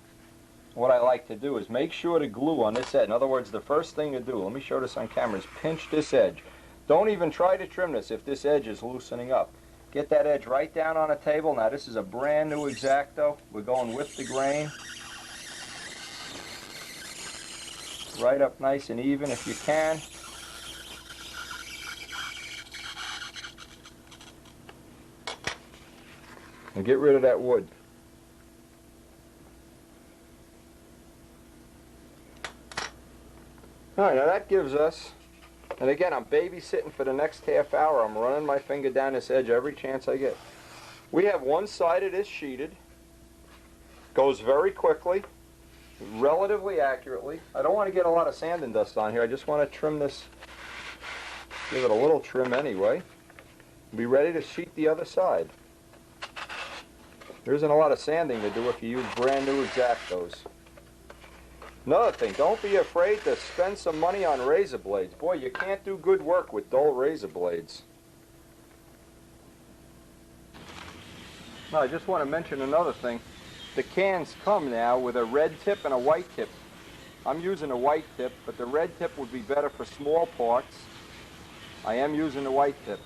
what I like to do is make sure to glue on this edge. In other words, the first thing to do, let me show this on camera, is pinch this edge. Don't even try to trim this if this edge is loosening up. Get that edge right down on a table. Now this is a brand new X-Acto. We're going with the grain. Right up nice and even if you can. And get rid of that wood. Alright, now that gives us, and again, I'm babysitting for the next half hour. I'm running my finger down this edge every chance I get. We have one side of this sheeted. Goes very quickly, relatively accurately. I don't want to get a lot of sand and dust on here. I just want to trim this, give it a little trim anyway. Be ready to sheet the other side. There isn't a lot of sanding to do if you use brand new X-Actos. Another thing, don't be afraid to spend some money on razor blades. Boy, you can't do good work with dull razor blades. Now, I just want to mention another thing. The cans come now with a red tip and a white tip. I'm using a white tip, but the red tip would be better for small parts. I am using the white tip.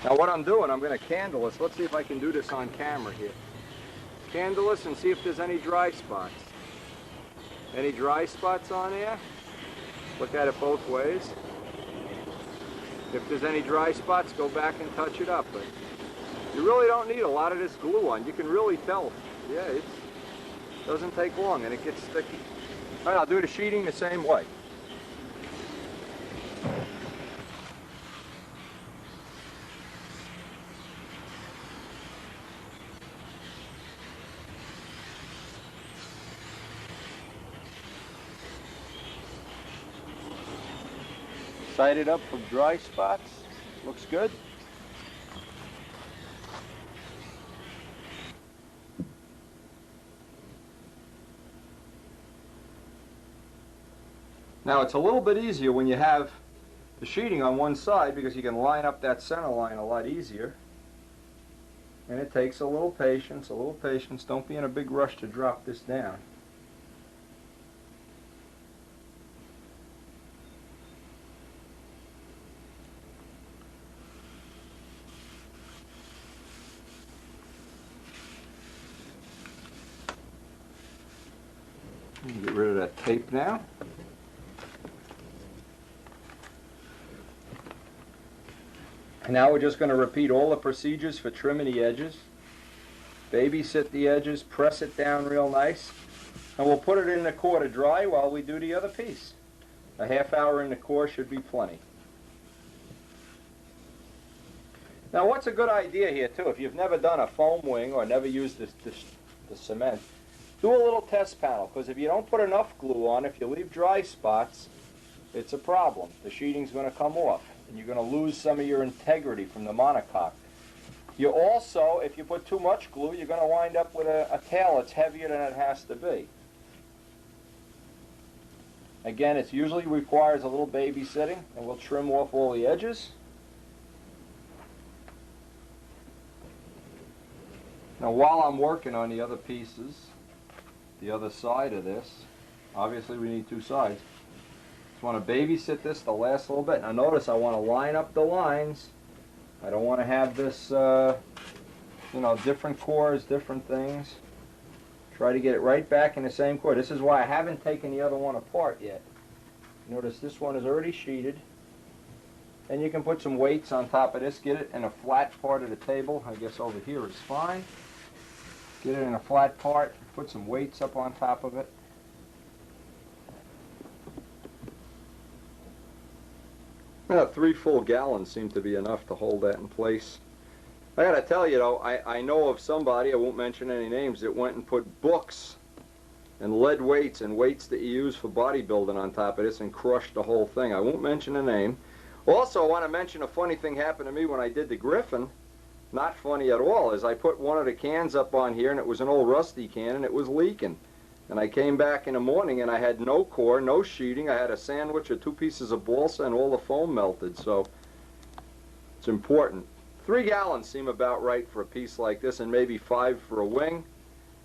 Now what I'm doing, I'm going to candle this. Let's see if I can do this on camera here. Candle this and see if there's any dry spots. Any dry spots on there? Look at it both ways. If there's any dry spots, go back and touch it up. But you really don't need a lot of this glue on. You can really tell. Yeah, it doesn't take long and it gets sticky. All right, I'll do the sheeting the same way. Side it up for dry spots. Looks good. Now it's a little bit easier when you have the sheeting on one side because you can line up that center line a lot easier. And it takes a little patience, Don't be in a big rush to drop this down. Get rid of that tape now. And now we're just going to repeat all the procedures for trimming the edges. Babysit the edges, press it down real nice, and we'll put it in the core to dry while we do the other piece. A half hour in the core should be plenty. Now what's a good idea here too, if you've never done a foam wing or never used the cement, do a little test panel, because if you don't put enough glue on, if you leave dry spots, it's a problem. The sheeting's going to come off, and you're going to lose some of your integrity from the monocoque. You also, if you put too much glue, you're going to wind up with a tail that's heavier than it has to be. Again, it usually requires a little babysitting, and we'll trim off all the edges. Now, while I'm working on the other pieces, the other side of this, obviously we need two sides. Just want to babysit this to last a little bit. Now notice I want to line up the lines. I don't want to have this, you know, different cores, different things. Try to get it right back in the same core. This is why I haven't taken the other one apart yet. Notice this one is already sheeted. And you can put some weights on top of this. Get it in a flat part of the table. I guess over here is fine. Get it in a flat part. Put some weights up on top of it. Now, 3 full gallons seem to be enough to hold that in place. I gotta tell you though, I know of somebody, I won't mention any names, that went and put books and lead weights and weights that you use for bodybuilding on top of this and crushed the whole thing. I won't mention a name. Also, I want to mention a funny thing happened to me when I did the Griffin. Not funny at all, is I put one of the cans up on here and it was an old rusty can and it was leaking. And I came back in the morning and I had no core, no sheeting. I had a sandwich of 2 pieces of balsa and all the foam melted. So it's important. 3 gallons seem about right for a piece like this, and maybe 5 for a wing.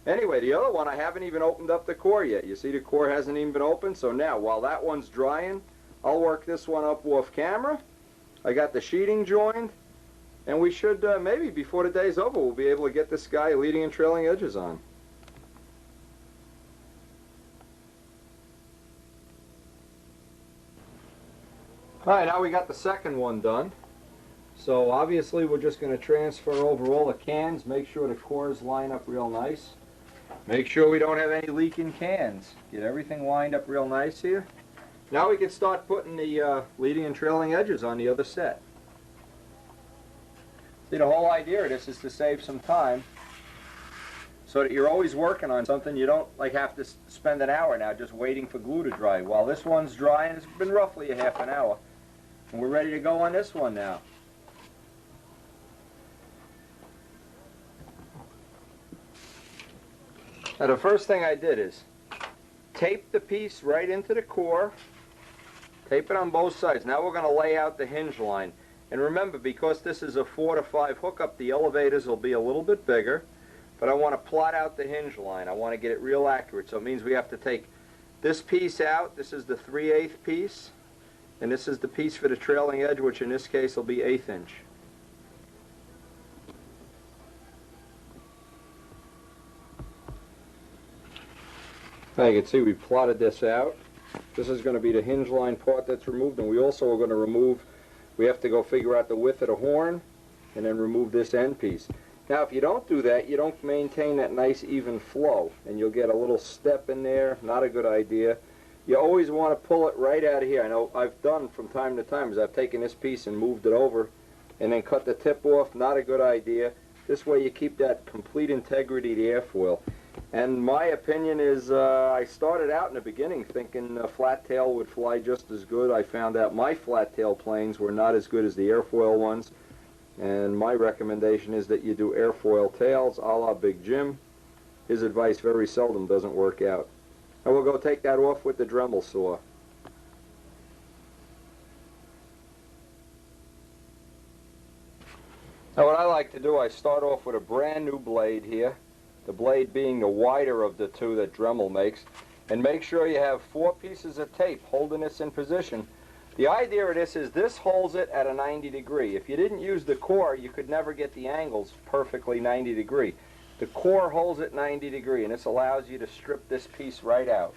Anyway, the other one, I haven't even opened up the core yet. You see the core hasn't even been opened. So now, while that one's drying, I'll work this one up off camera. I got the sheeting joined. And we should, maybe before the day's over, we'll be able to get this guy leading and trailing edges on. Alright, now we got the second one done. So obviously we're just going to transfer over all the cans, make sure the cores line up real nice. Make sure we don't have any leaking cans. Get everything lined up real nice here. Now we can start putting the leading and trailing edges on the other set. See, the whole idea of this is to save some time so that you're always working on something. You don't like have to spend an hour now just waiting for glue to dry. While this one's drying, it's been roughly a half an hour. And we're ready to go on this one now. Now the first thing I did is tape the piece right into the core. Tape it on both sides. Now we're going to lay out the hinge line. And remember, because this is a 4 to 5 hookup, the elevators will be a little bit bigger. But I want to plot out the hinge line. I want to get it real accurate. So it means we have to take this piece out. This is the 3/8 piece. And this is the piece for the trailing edge, which in this case will be 1/8 inch. Now you can see we plotted this out. This is going to be the hinge line part that's removed, and we also are going to remove, we have to go figure out the width of the horn and then remove this end piece. Now if you don't do that, you don't maintain that nice even flow, and you'll get a little step in there. Not a good idea. You always want to pull it right out of here. I know I've done from time to time is I've taken this piece and moved it over and then cut the tip off. Not a good idea. This way you keep that complete integrity of the airfoil. And my opinion is I started out in the beginning thinking a flat tail would fly just as good. I found out my flat tail planes were not as good as the airfoil ones. And my recommendation is that you do airfoil tails a la Big Jim. His advice very seldom doesn't work out. And we'll go take that off with the Dremel saw. Now what I like to do, I start off with a brand new blade here. The blade being the wider of the two that Dremel makes. And make sure you have 4 pieces of tape holding this in position. The idea of this holds it at a 90 degree. If you didn't use the core, you could never get the angles perfectly 90 degree. The core holds it 90 degree, and this allows you to strip this piece right out.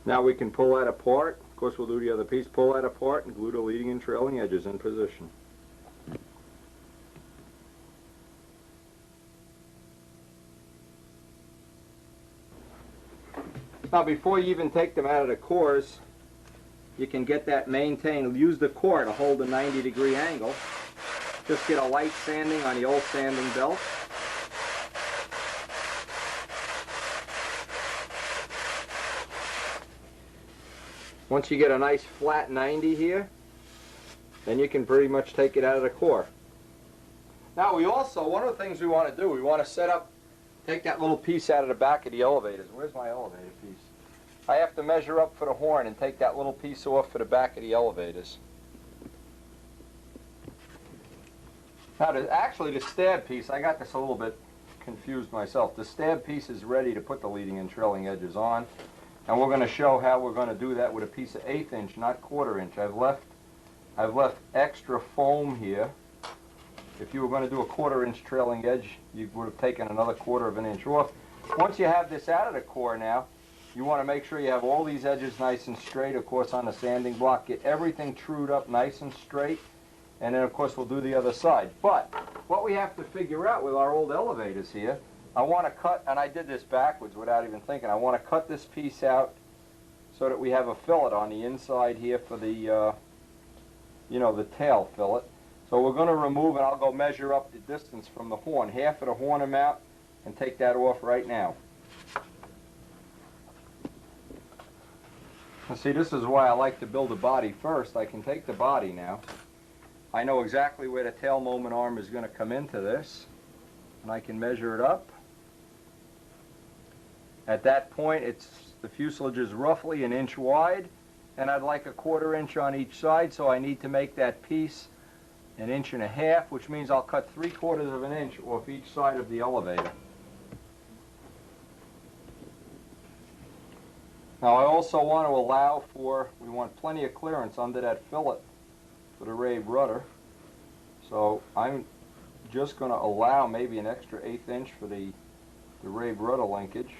Now we can pull that apart. Of course, we'll do the other piece. Pull that apart and glue the leading and trailing edges in position. Now, before you even take them out of the cores, you can get that maintained. Use the core to hold a 90-degree angle. Just get a light sanding on the old sanding belt. Once you get a nice flat 90 here, then you can pretty much take it out of the core. Now we also, one of the things we want to do, we want to set up, take that little piece out of the back of the elevators. Where's my elevator piece? I have to measure up for the horn and take that little piece off for the back of the elevators. Now, actually the stab piece, I got this a little bit confused myself. The stab piece is ready to put the leading and trailing edges on. And we're going to show how we're going to do that with a piece of 1/8 inch, not 1/4 inch. I've left extra foam here. If you were going to do a 1/4 inch trailing edge, you would have taken another 1/4 of an inch off. Once you have this out of the core now, you want to make sure you have all these edges nice and straight, of course, on the sanding block. Get everything trued up nice and straight. And then, of course, we'll do the other side. But what we have to figure out with our old elevators here, I want to cut, and I did this backwards without even thinking, I want to cut this piece out so that we have a fillet on the inside here for the, you know, the tail fillet. So we're going to remove, and I'll go measure up the distance from the horn, half of the horn amount, and take that off right now. And see, this is why I like to build a body first. I can take the body now. I know exactly where the tail moment arm is going to come into this, and I can measure it up. At that point, the fuselage is roughly 1 inch wide, and I'd like a 1/4 inch on each side, so I need to make that piece 1.5 inches, which means I'll cut 3/4 of an inch off each side of the elevator. Now I also want to allow for, we want plenty of clearance under that fillet for the Rabe rudder. So I'm just going to allow maybe an extra 1/8 inch for the Rabe rudder linkage.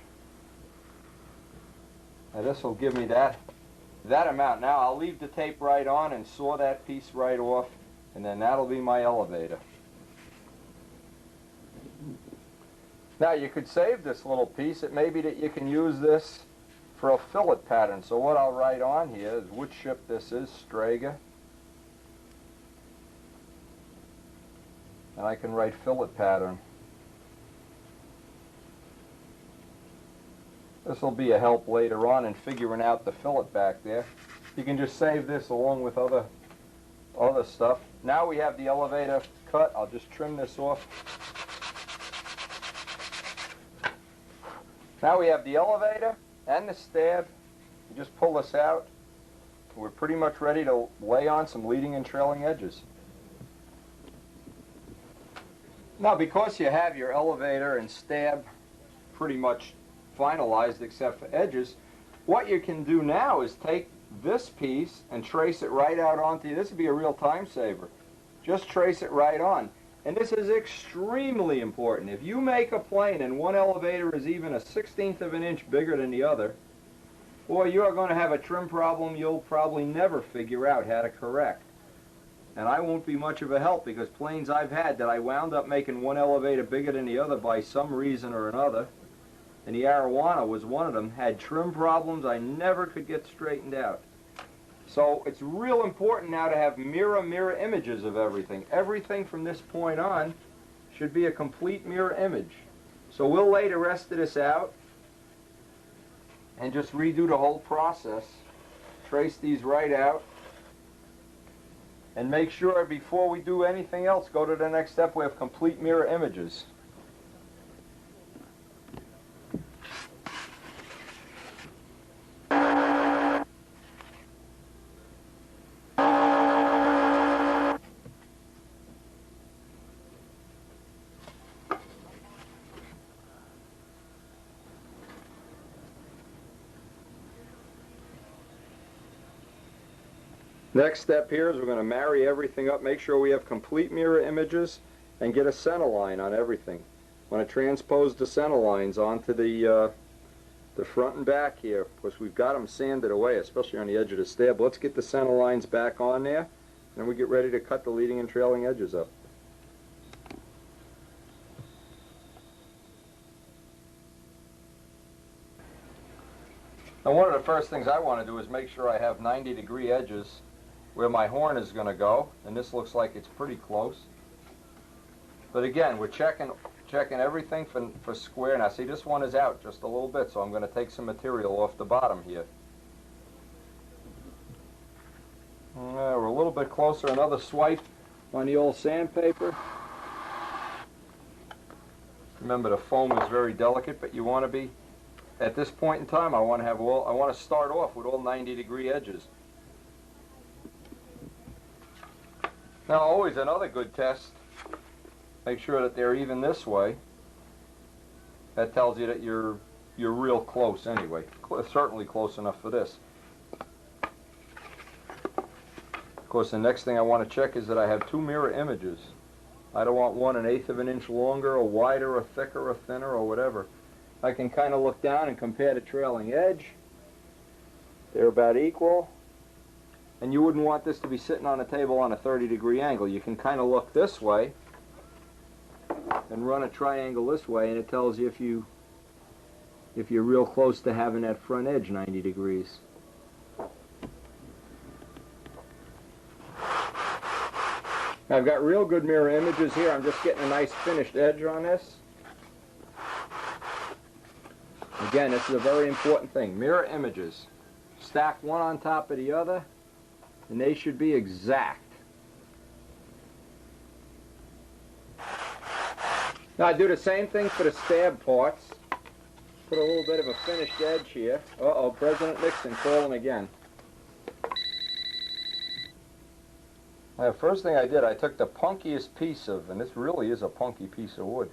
Now this will give me that amount. Now I'll leave the tape right on and saw that piece right off, and then that'll be my elevator. Now you could save this little piece. It may be that you can use this for a fillet pattern. So what I'll write on here is which ship this is, STREGA. And I can write fillet pattern. This will be a help later on in figuring out the fillet back there. You can just save this along with other stuff. Now we have the elevator cut. I'll just trim this off. Now we have the elevator and the stab. You just pull this out. We're pretty much ready to lay on some leading and trailing edges. Now, because you have your elevator and stab pretty much finalized except for edges, what you can do now is take this piece and trace it right out onto you. This would be a real time saver. Just trace it right on. And this is extremely important. If you make a plane and one elevator is even a 1/16 of an inch bigger than the other, boy, you are going to have a trim problem you'll probably never figure out how to correct. And I won't be much of a help, because planes I've had that I wound up making one elevator bigger than the other by some reason or another, and the Arowana was one of them, had trim problems I never could get straightened out. So it's real important now to have mirror images of everything. Everything from this point on should be a complete mirror image. So we'll lay the rest of this out and just redo the whole process. Trace these right out. And make sure before we do anything else, go to the next step, we have complete mirror images. Next step here is we're going to marry everything up, make sure we have complete mirror images, and get a center line on everything. I'm going to transpose the center lines onto the the front and back here. Of course, we've got them sanded away, especially on the edge of the stab. Let's get the center lines back on there, and then we get ready to cut the leading and trailing edges up. Now, one of the first things I want to do is make sure I have 90-degree edges where my horn is going to go, and this looks like it's pretty close. But again, we're checking everything for square. Now see, this one is out just a little bit, so I'm going to take some material off the bottom here. We're a little bit closer. Another swipe on the old sandpaper. Remember, the foam is very delicate, but you want to be, at this point in time, I want to start off with all 90-degree edges. Now, always another good test. Make sure that they're even this way. That tells you that you're real close anyway. Certainly close enough for this. Of course, the next thing I want to check is that I have two mirror images. I don't want one 1/8 of an inch longer or wider or thicker or thinner or whatever. I can kind of look down and compare the trailing edge. They're about equal. And you wouldn't want this to be sitting on a table on a 30-degree angle. You can kind of look this way and run a triangle this way, and it tells you if you're real close to having that front edge 90 degrees. Now, I've got real good mirror images here. I'm just getting a nice finished edge on this. Again, this is a very important thing. Mirror images. Stack one on top of the other, and they should be exact. Now I do the same thing for the stab parts. Put a little bit of a finished edge here. Uh-oh, President Nixon calling again. Now, first thing I did, I took the punkiest piece of, and this really is a punky piece of wood.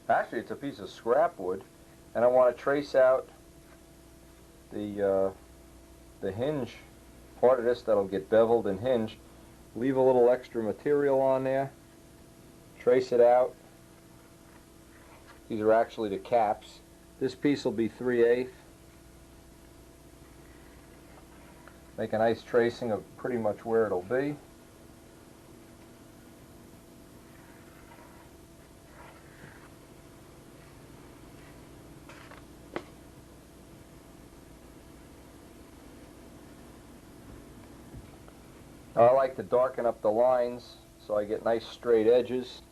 Actually, it's a piece of scrap wood, and I want to trace out the hinge part of this that'll get beveled and hinged. Leave a little extra material on there. Trace it out. These are actually the caps. This piece will be 3/8. Make a nice tracing of pretty much where it'll be. I like to darken up the lines so I get nice straight edges.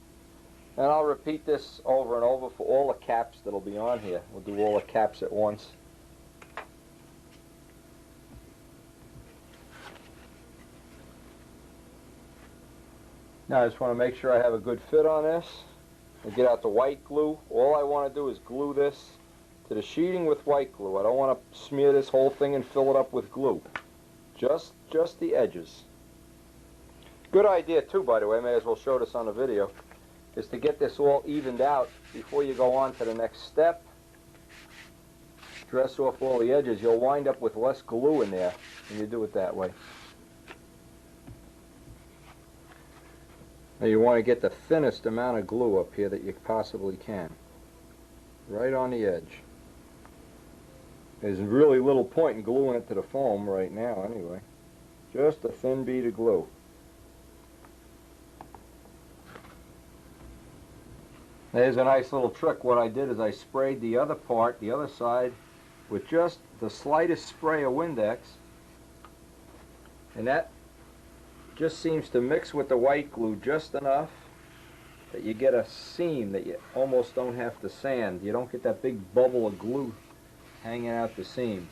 And I'll repeat this over and over for all the caps that'll be on here. We'll do all the caps at once. Now I just want to make sure I have a good fit on this. I'll get out the white glue. All I want to do is glue this to the sheeting with white glue. I don't want to smear this whole thing and fill it up with glue. Just the edges. Good idea too, by the way, may as well show this on the video, is to get this all evened out before you go on to the next step. Dress off all the edges. You'll wind up with less glue in there when you do it that way. Now you want to get the thinnest amount of glue up here that you possibly can. Right on the edge. There's really little point in gluing it to the foam right now anyway. Just a thin bead of glue. There's a nice little trick. What I did is I sprayed the other part, the other side, with just the slightest spray of Windex, and that just seems to mix with the white glue just enough that you get a seam that you almost don't have to sand. You don't get that big bubble of glue hanging out the seam.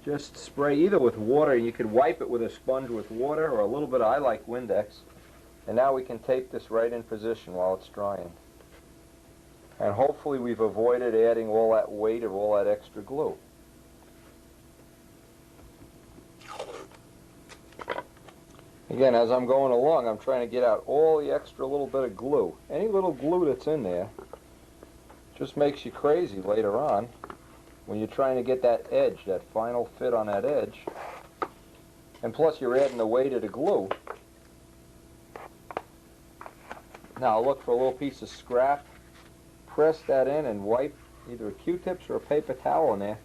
Just spray either with water, and you could wipe it with a sponge with water, or a little bit of, I like Windex, and now we can tape this right in position while it's drying. And hopefully we've avoided adding all that weight of all that extra glue. Again, as I'm going along, I'm trying to get out all the extra little bit of glue. Any little glue that's in there just makes you crazy later on when you're trying to get that edge, that final fit on that edge. And plus you're adding the weight of the glue. Now I'll look for a little piece of scrap. Press that in and wipe either a Q-tips or a paper towel in there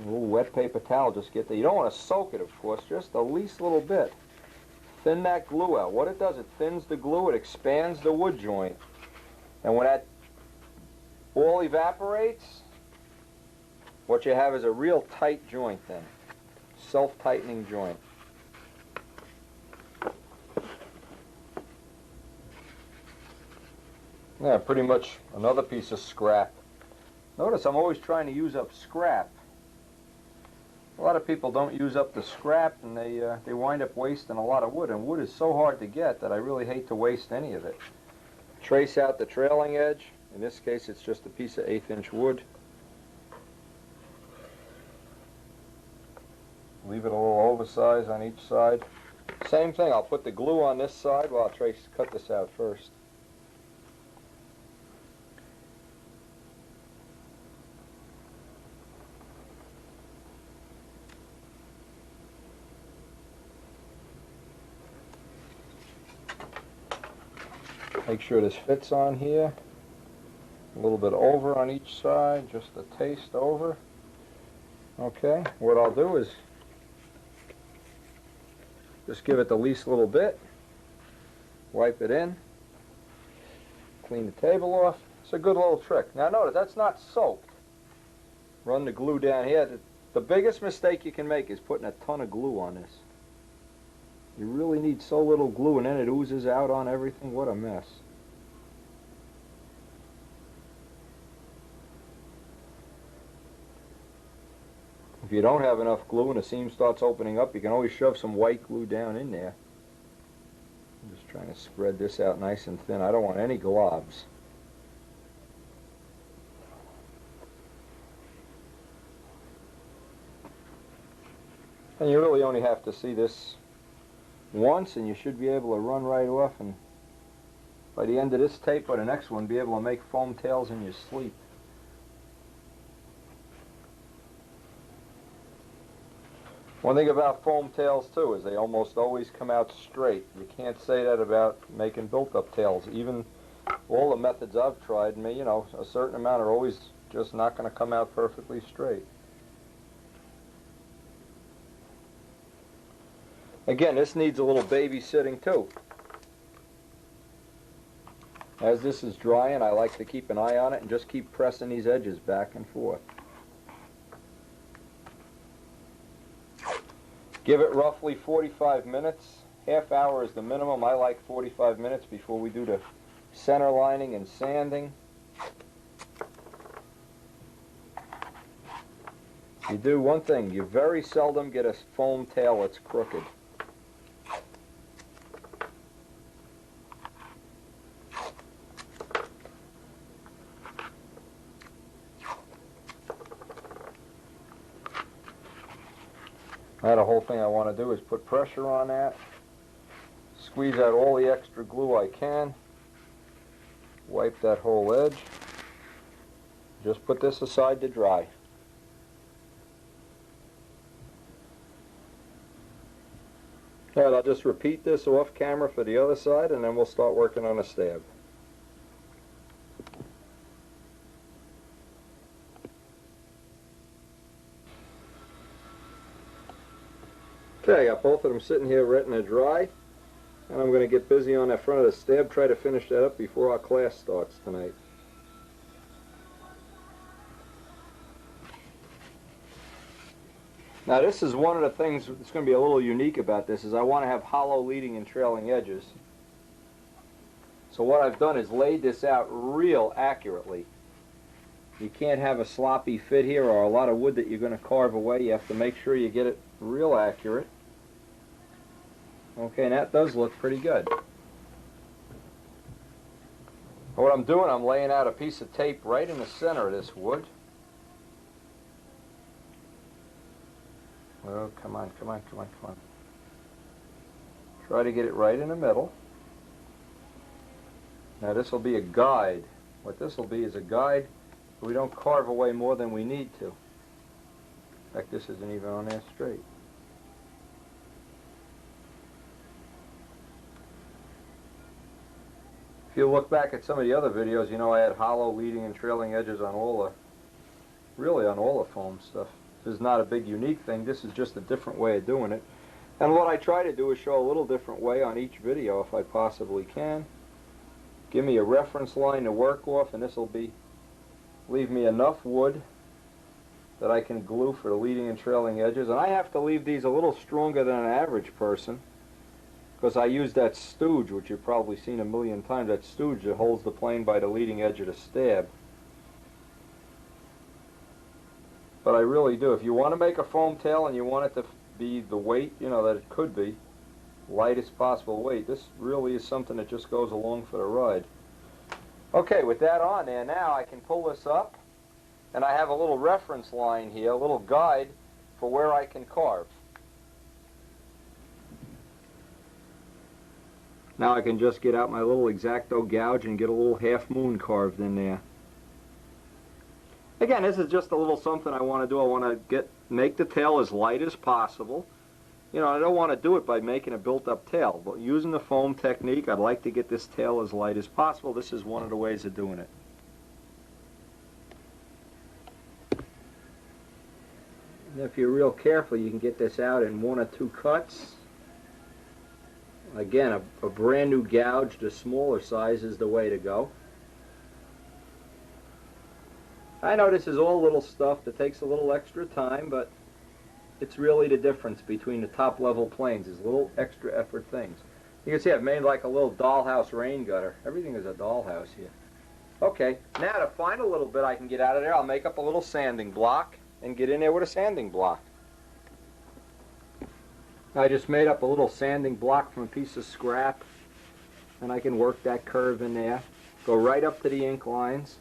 A little wet paper towel, just get there. You don't want to soak it, of course, just the least little bit. Thin that glue out. What it does, it thins the glue, it expands the wood joint. And when that all evaporates, what you have is a real tight joint then. Self-tightening joint. Yeah, pretty much another piece of scrap. Notice I'm always trying to use up scrap. A lot of people don't use up the scrap, and they wind up wasting a lot of wood, and wood is so hard to get that I really hate to waste any of it. Trace out the trailing edge. In this case, it's just a piece of 1/8" wood. Leave it a little oversized on each side. Same thing, I'll put the glue on this side. Well, I'll cut this out first. Make sure this fits on here. A little bit over on each side, just a taste over. Okay, what I'll do is just give it the least little bit. Wipe it in. Clean the table off. It's a good little trick. Now notice, that's not soaked. Run the glue down here. The biggest mistake you can make is putting a ton of glue on this. You really need so little glue, and then it oozes out on everything. What a mess. If you don't have enough glue and the seam starts opening up, you can always shove some white glue down in there. I'm just trying to spread this out nice and thin. I don't want any globs. And you really only have to see this once, and you should be able to run right off, and by the end of this tape or the next one, be able to make foam tails in your sleep. One thing about foam tails too is they almost always come out straight. You can't say that about making built-up tails. Even all the methods I've tried, you know, a certain amount are always just not going to come out perfectly straight. Again, this needs a little babysitting too. As this is drying, I like to keep an eye on it and just keep pressing these edges back and forth. Give it roughly 45 minutes. Half hour is the minimum. I like 45 minutes before we do the center lining and sanding. You do one thing. You very seldom get a foam tail that's crooked. Now the whole thing I want to do is put pressure on that, squeeze out all the extra glue I can, wipe that whole edge, just put this aside to dry. Alright, I'll just repeat this off camera for the other side, and then we'll start working on a stab. Okay, I got both of them sitting here ready to dry, and I'm going to get busy on that front of the stab, try to finish that up before our class starts tonight. Now this is one of the things that's going to be a little unique about this, is I want to have hollow leading and trailing edges. So what I've done is laid this out real accurately. You can't have a sloppy fit here or a lot of wood that you're going to carve away. You have to make sure you get it real accurate. Okay, and that does look pretty good. What I'm doing, I'm laying out a piece of tape right in the center of this wood. Oh, come on, come on, come on, come on. Try to get it right in the middle. Now this will be a guide. What this will be is a guide so we don't carve away more than we need to. In fact, this isn't even on there straight. If you look back at some of the other videos, you know I had hollow leading and trailing edges on all the, really on all the foam stuff. is not a big unique thing. This is just a different way of doing it. And what I try to do is show a little different way on each video if I possibly can. Give me a reference line to work off, and this will leave me enough wood that I can glue for the leading and trailing edges. And I have to leave these a little stronger than an average person, because I use that stooge, which you've probably seen a million times, that stooge that holds the plane by the leading edge of the stab. But I really do. If you want to make a foam tail and you want it to be the weight, you know, that it could be, lightest possible weight, this really is something that just goes along for the ride. Okay, with that on there, now I can pull this up, and I have a little reference line here, a little guide for where I can carve. Now I can just get out my little X-Acto gouge and get a little half moon carved in there. Again, this is just a little something I want to do. I want to make the tail as light as possible. You know, I don't want to do it by making a built-up tail, but using the foam technique, I'd like to get this tail as light as possible. This is one of the ways of doing it. And if you're real careful, you can get this out in 1 or 2 cuts. Again, a brand new gouge, the smaller size is the way to go. I know this is all little stuff that takes a little extra time, but it's really the difference between the top level planes, is little extra effort things. You can see I've made like a little dollhouse rain gutter. Everything is a dollhouse here. Okay, now to find a little bit I can get out of there, I'll make up a little sanding block and get in there with a sanding block. I just made up a little sanding block from a piece of scrap, and I can work that curve in there. Go right up to the ink lines.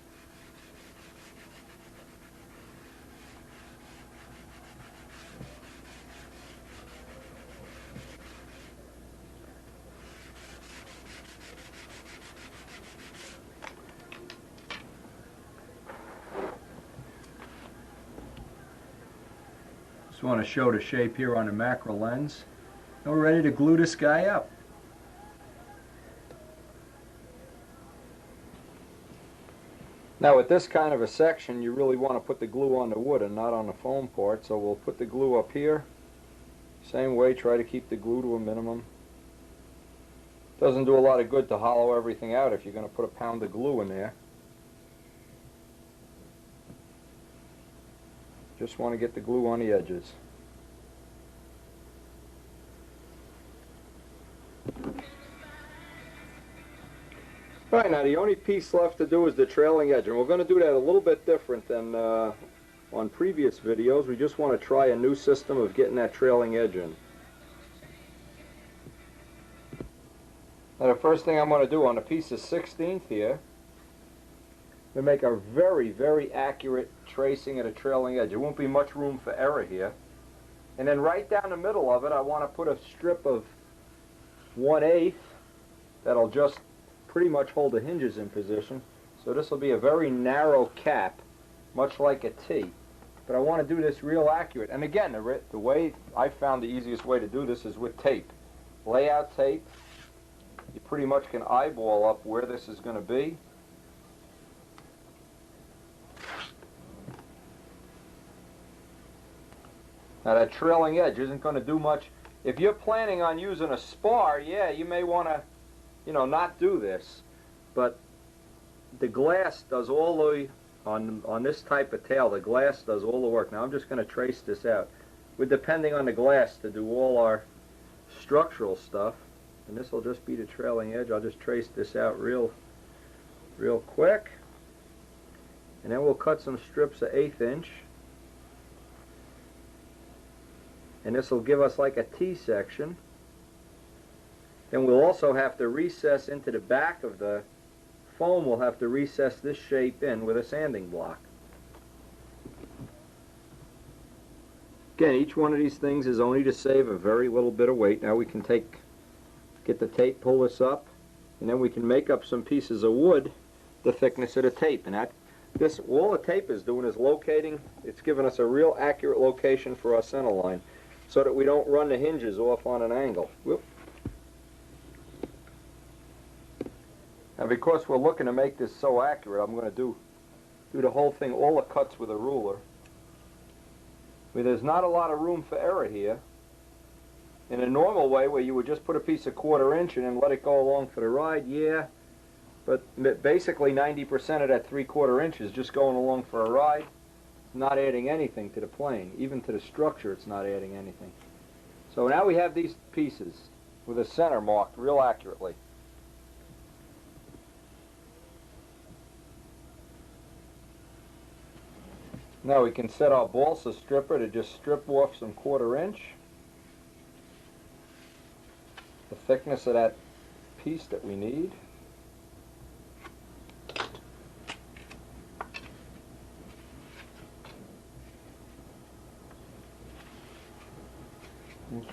Just want to show the shape here on the macro lens. And we're ready to glue this guy up. Now with this kind of a section, you really want to put the glue on the wood and not on the foam part, so we'll put the glue up here. Same way, try to keep the glue to a minimum. Doesn't do a lot of good to hollow everything out if you're going to put a pound of glue in there. Just want to get the glue on the edges. Right, now the only piece left to do is the trailing edge, and we're going to do that a little bit different than on previous videos. We just want to try a new system of getting that trailing edge in. Now the first thing I'm going to do on a piece of 16th here, to make a very, very accurate tracing of the trailing edge. There won't be much room for error here. And then right down the middle of it, I want to put a strip of 1/8 that'll just pretty much hold the hinges in position. So this will be a very narrow cap, much like a T. But I want to do this real accurate. And again, the way I found the easiest way to do this is with tape. Layout tape. You pretty much can eyeball up where this is going to be. Now that trailing edge isn't going to do much. If you're planning on using a spar, yeah, you may want to, you know, not do this. But the glass does all the, on this type of tail, the glass does all the work. Now I'm just going to trace this out. We're depending on the glass to do all our structural stuff. And this will just be the trailing edge. I'll just trace this out real quick. And then we'll cut some strips of 1/8 inch. And this will give us like a T section. Then we'll also have to recess into the back of the foam. We'll have to recess this shape in with a sanding block. Again, each one of these things is only to save a very little bit of weight. Now we can get the tape, pull this up, and then we can make up some pieces of wood the thickness of the tape. And all the tape is doing is locating. It's giving us a real accurate location for our center line, so that we don't run the hinges off on an angle. Whoop. Now because we're looking to make this so accurate, I'm going to do the whole thing, all the cuts with a ruler. where there's not a lot of room for error here. In a normal way, where you would just put a piece of 1/4 inch and then let it go along for the ride, yeah. But basically 90% of that 3/4 inch is just going along for a ride. It's not adding anything to the plane. Even to the structure, it's not adding anything. So now we have these pieces with a center marked real accurately. Now we can set our balsa stripper to just strip off some 1/4 inch. The thickness of that piece that we need.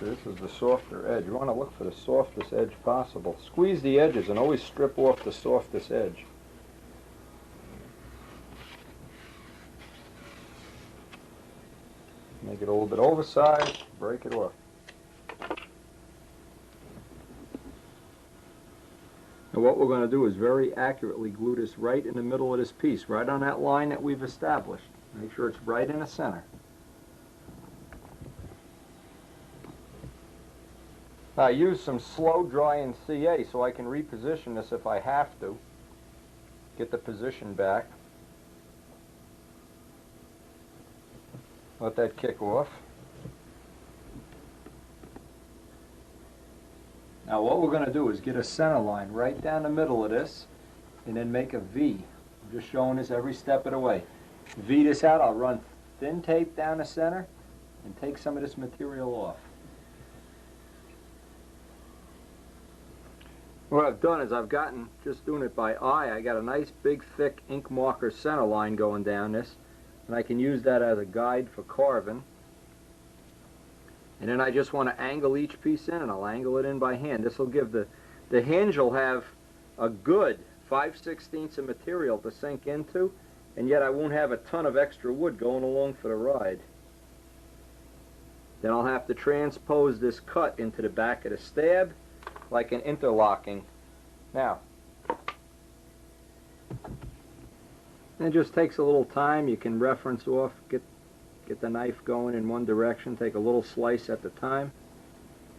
This is the softer edge. You want to look for the softest edge possible. Squeeze the edges and always strip off the softest edge. Make it a little bit oversized, break it off. And what we're going to do is very accurately glue this right in the middle of this piece, right on that line that we've established. Make sure it's right in the center. Now I use some slow drying CA so I can reposition this if I have to. Get the position back. Let that kick off. Now what we're going to do is get a center line right down the middle of this and then make a V. I'm just showing this every step of the way. V this out, I'll run thin tape down the center and take some of this material off. What I've done is I've gotten, just doing it by eye, I got a nice big thick ink marker center line going down this, and I can use that as a guide for carving. And then I just want to angle each piece in, and I'll angle it in by hand. This will give the hinge will have a good 5/16 of material to sink into, and yet I won't have a ton of extra wood going along for the ride. Then I'll have to transpose this cut into the back of the stab like an interlocking. Now, it just takes a little time. You can reference off, get the knife going in one direction, take a little slice at the time,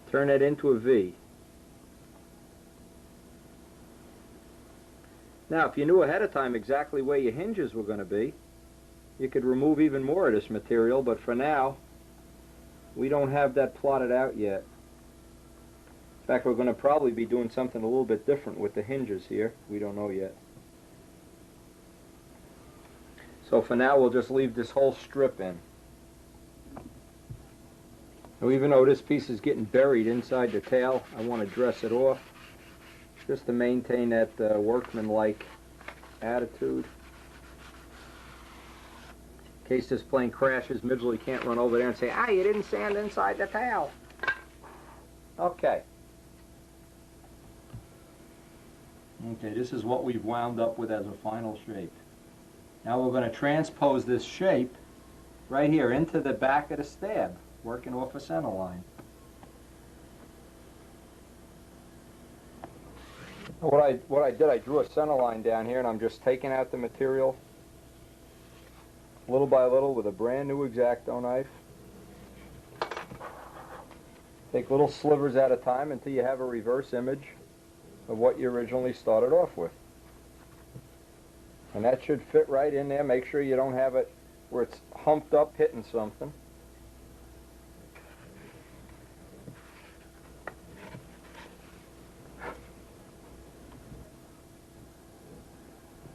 turn it into a V. Now, if you knew ahead of time exactly where your hinges were going to be, you could remove even more of this material, but for now, we don't have that plotted out yet. In fact, we're going to probably be doing something a little bit different with the hinges here. We don't know yet. So for now, we'll just leave this whole strip in. Now, even though this piece is getting buried inside the tail, I want to dress it off just to maintain that workmanlike attitude. In case this plane crashes, Midgley can't run over there and say, "Ah, you didn't sand inside the tail." Okay. Okay, this is what we've wound up with as a final shape. Now we're going to transpose this shape right here into the back of the stab, working off a center line. What I did, I drew a center line down here, and I'm just taking out the material little by little with a brand new X-Acto knife. Take little slivers at a time until you have a reverse image of what you originally started off with. And that should fit right in there. Make sure you don't have it where it's humped up hitting something.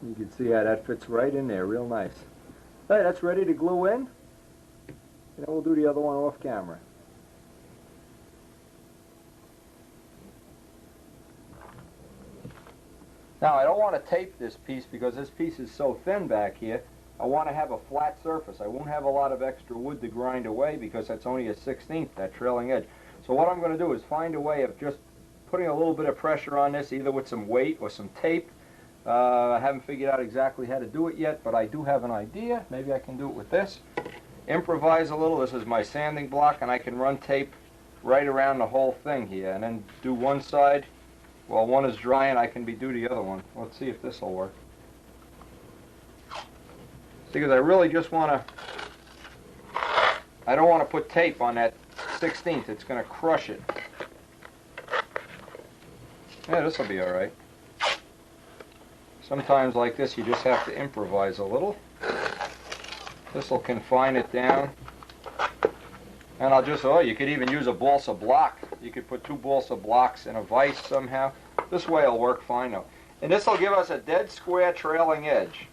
You can see how that fits right in there, real nice. Hey, that's ready to glue in. And then we'll do the other one off camera. Now, I don't want to tape this piece because this piece is so thin back here. I want to have a flat surface. I won't have a lot of extra wood to grind away because that's only a 1/16, that trailing edge. So what I'm going to do is find a way of just putting a little bit of pressure on this, either with some weight or some tape. I haven't figured out exactly how to do it yet, but I do have an idea. Maybe I can do it with this. Improvise a little. This is my sanding block, and I can run tape right around the whole thing here, and then do one side. While one is drying, I can do the other one. Let's see if this will work. See, because I really just want to I don't want to put tape on that 16th. It's going to crush it. Yeah, this will be all right. Sometimes like this, you just have to improvise a little. This will confine it down. And I'll just, you could even use a balsa block. You could put 2 balsa blocks in a vise somehow. This way it'll work fine though. And this will give us a dead square trailing edge.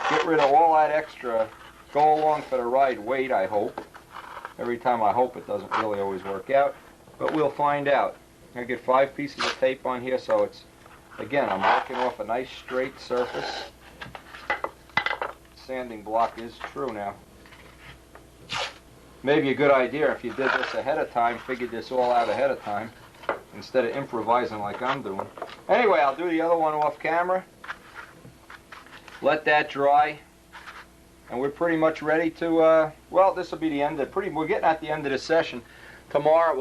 Get rid of all that extra, go along for the ride weight, I hope. Every time I hope, it doesn't really always work out. But we'll find out. I get 5 pieces of tape on here, so it's, again, I'm working off a nice straight surface. Sanding block is true now. Maybe a good idea if you did this ahead of time, figured this all out ahead of time, instead of improvising like I'm doing. Anyway, I'll do the other one off camera. Let that dry. And we're pretty much ready to, well, this will be the end of, we're getting at the end of the session. Tomorrow,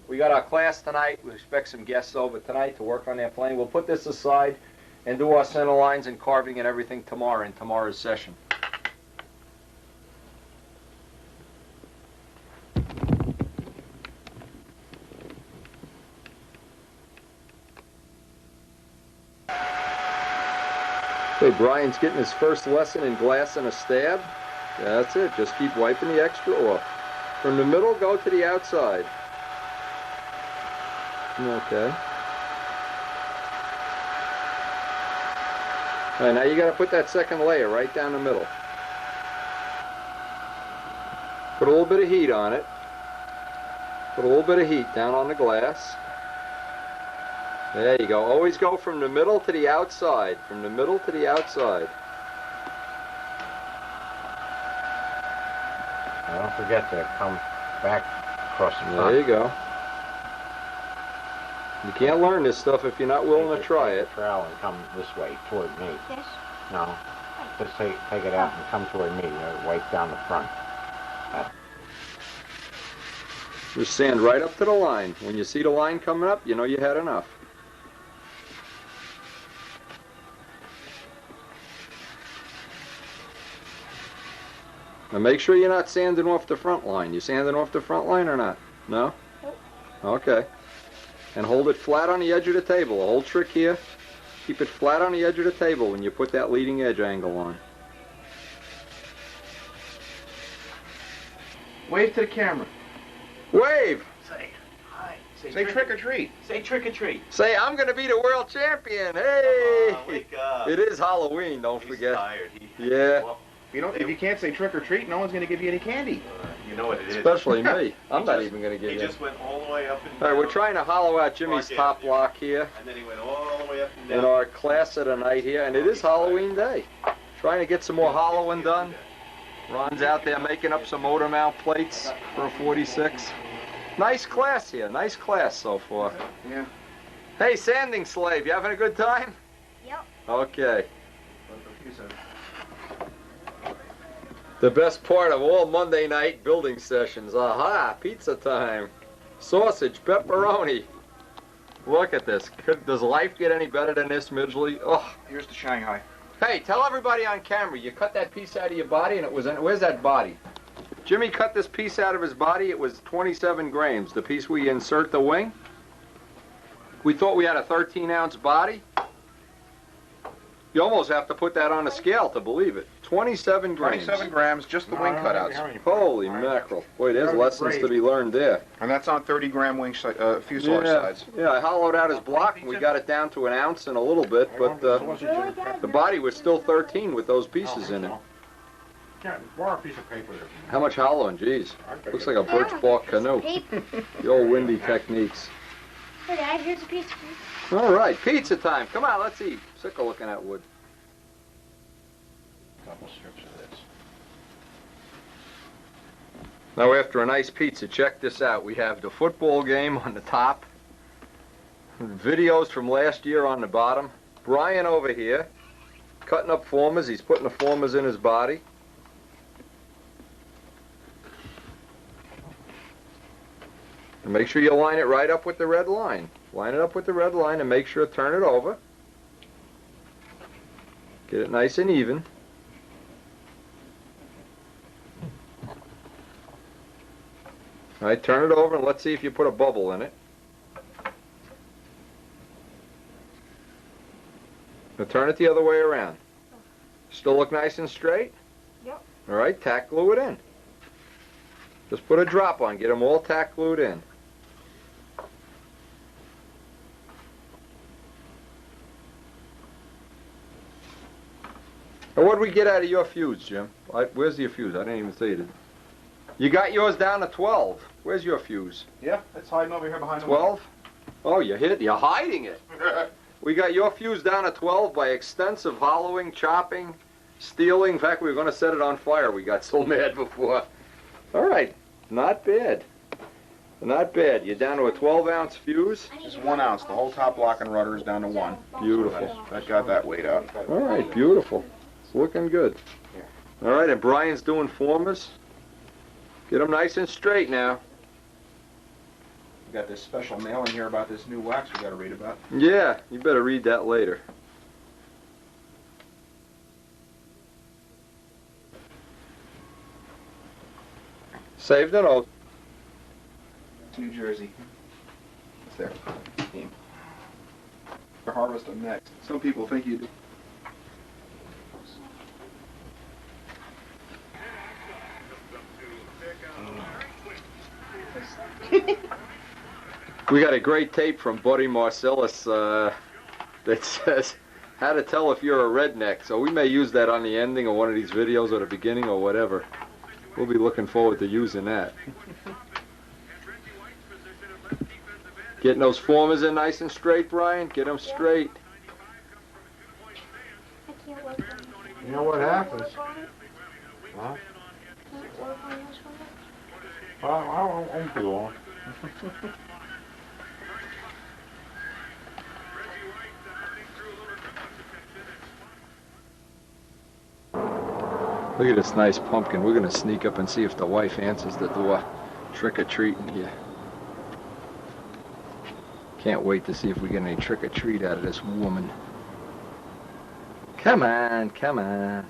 we got our class tonight. We expect some guests over tonight to work on their plane. We'll put this aside and do our center lines and carving and everything tomorrow in tomorrow's session. Okay, Brian's getting his first lesson in glass and a stab. That's it. Just keep wiping the extra off. From the middle, go to the outside. Okay. All right, now you got to put that second layer right down the middle. Put a little bit of heat on it. Put a little bit of heat down on the glass. There you go. Always go from the middle to the outside. From the middle to the outside. Don't forget to come back across the front. There you go. You can't learn this stuff if you're not willing to try it. Trowel and come this way toward me. This? No. Just take it out and come toward me. Wipe down the front. Just sand right up to the line. When you see the line coming up, you know you had enough. Now make sure you're not sanding off the front line. You sanding off the front line or not? No? Nope. Okay. And hold it flat on the edge of the table. The whole trick here, keep it flat on the edge of the table when you put that leading edge angle on. Wave to the camera. Wave! Say hi. Say trick or treat. Say trick or treat. Say, I'm going to be the world champion. Hey! Come on, wake up. It is Halloween, don't He's forget. tired. Yeah. Well, If you can't say trick or treat, no one's going to give you any candy. you know what it is. Especially me. I'm not even going to He give you. just went all the way up and All down. right, we're trying to hollow out Jimmy's Block top Avenue. block here And then he went all the way up and down. in our class of the night here, and it is Halloween day. Trying to get some more hollowing done. Ron's out there making up some motor mount plates for a 46. Nice class here. Nice class so far. Yeah. Hey, sanding slave, you having a good time? Yep. Okay. The best part of all Monday night building sessions. Aha, pizza time. Sausage, pepperoni. Look at this. Does life get any better than this, Midgley? Oh. Here's the Shanghai. Hey, tell everybody on camera, you cut that piece out of your body and it was in, where's that body? Jimmy cut this piece out of his body, it was 27 grams, the piece where you insert the wing. We thought we had a 13-ounce body. You almost have to put that on a scale to believe it. 27 grams. 27 grams, just the wing cutouts. Holy mackerel. Boy, there's lessons to be learned there. And that's on 30-gram wing fuselage sides. Yeah, I hollowed out his block and we got it down to an ounce and a little bit, but the body was still 13 with those pieces in it. Borrow a piece of paper. How much hollowing? Jeez. Looks like a birch bark canoe. The old windy techniques. Hey, Dad, here's a piece of paper. All right, pizza time. Come on, let's eat. Sick of looking at wood. Couple strips of this. Now, after a nice pizza, check this out. We have the football game on the top. Videos from last year on the bottom. Brian over here, cutting up formers. He's putting the formers in his body. And make sure you line it right up with the red line. Line it up with the red line and make sure to turn it over. Get it nice and even. All right, turn it over and let's see if you put a bubble in it. Now turn it the other way around. Still look nice and straight? Yep. All right, tack glue it in. Just put a drop on, get them all tack glued in. Now what did we get out of your fuse, Jim? Where's your fuse? I didn't even see it. You got yours down to 12. Where's your fuse? Yeah, it's hiding over here behind 12? Oh, you're hiding it. We got your fuse down to 12 by extensive hollowing, chopping, stealing. In fact, we were going to set it on fire. We got so mad before. All right, not bad. Not bad. You're down to a 12-ounce fuse. It's 1 ounce. The whole top block and rudder is down to 1. Beautiful. That got that weight out. All right, beautiful. It's looking good. All right, and Brian's doing formers. Get them nice and straight now. We got this special mail in here about this new wax we got to read about. Yeah, you better read that later. Saved it all. It's New Jersey. It's there. To harvest them next. Some people think you do. We got a great tape from Buddy Marcellus that says how to tell if you're a redneck. So we may use that on the ending of one of these videos or the beginning or whatever. We'll be looking forward to using that. Getting those formers in nice and straight, Brian? Get them straight. I can't work on this. You know what happens? Huh? Can't work on this one. Well, I won't be long. Look at this nice pumpkin. We're going to sneak up and see if the wife answers the door. Trick-or-treating here. Can't wait to see if we get any trick-or-treat out of this woman. Come on, come on.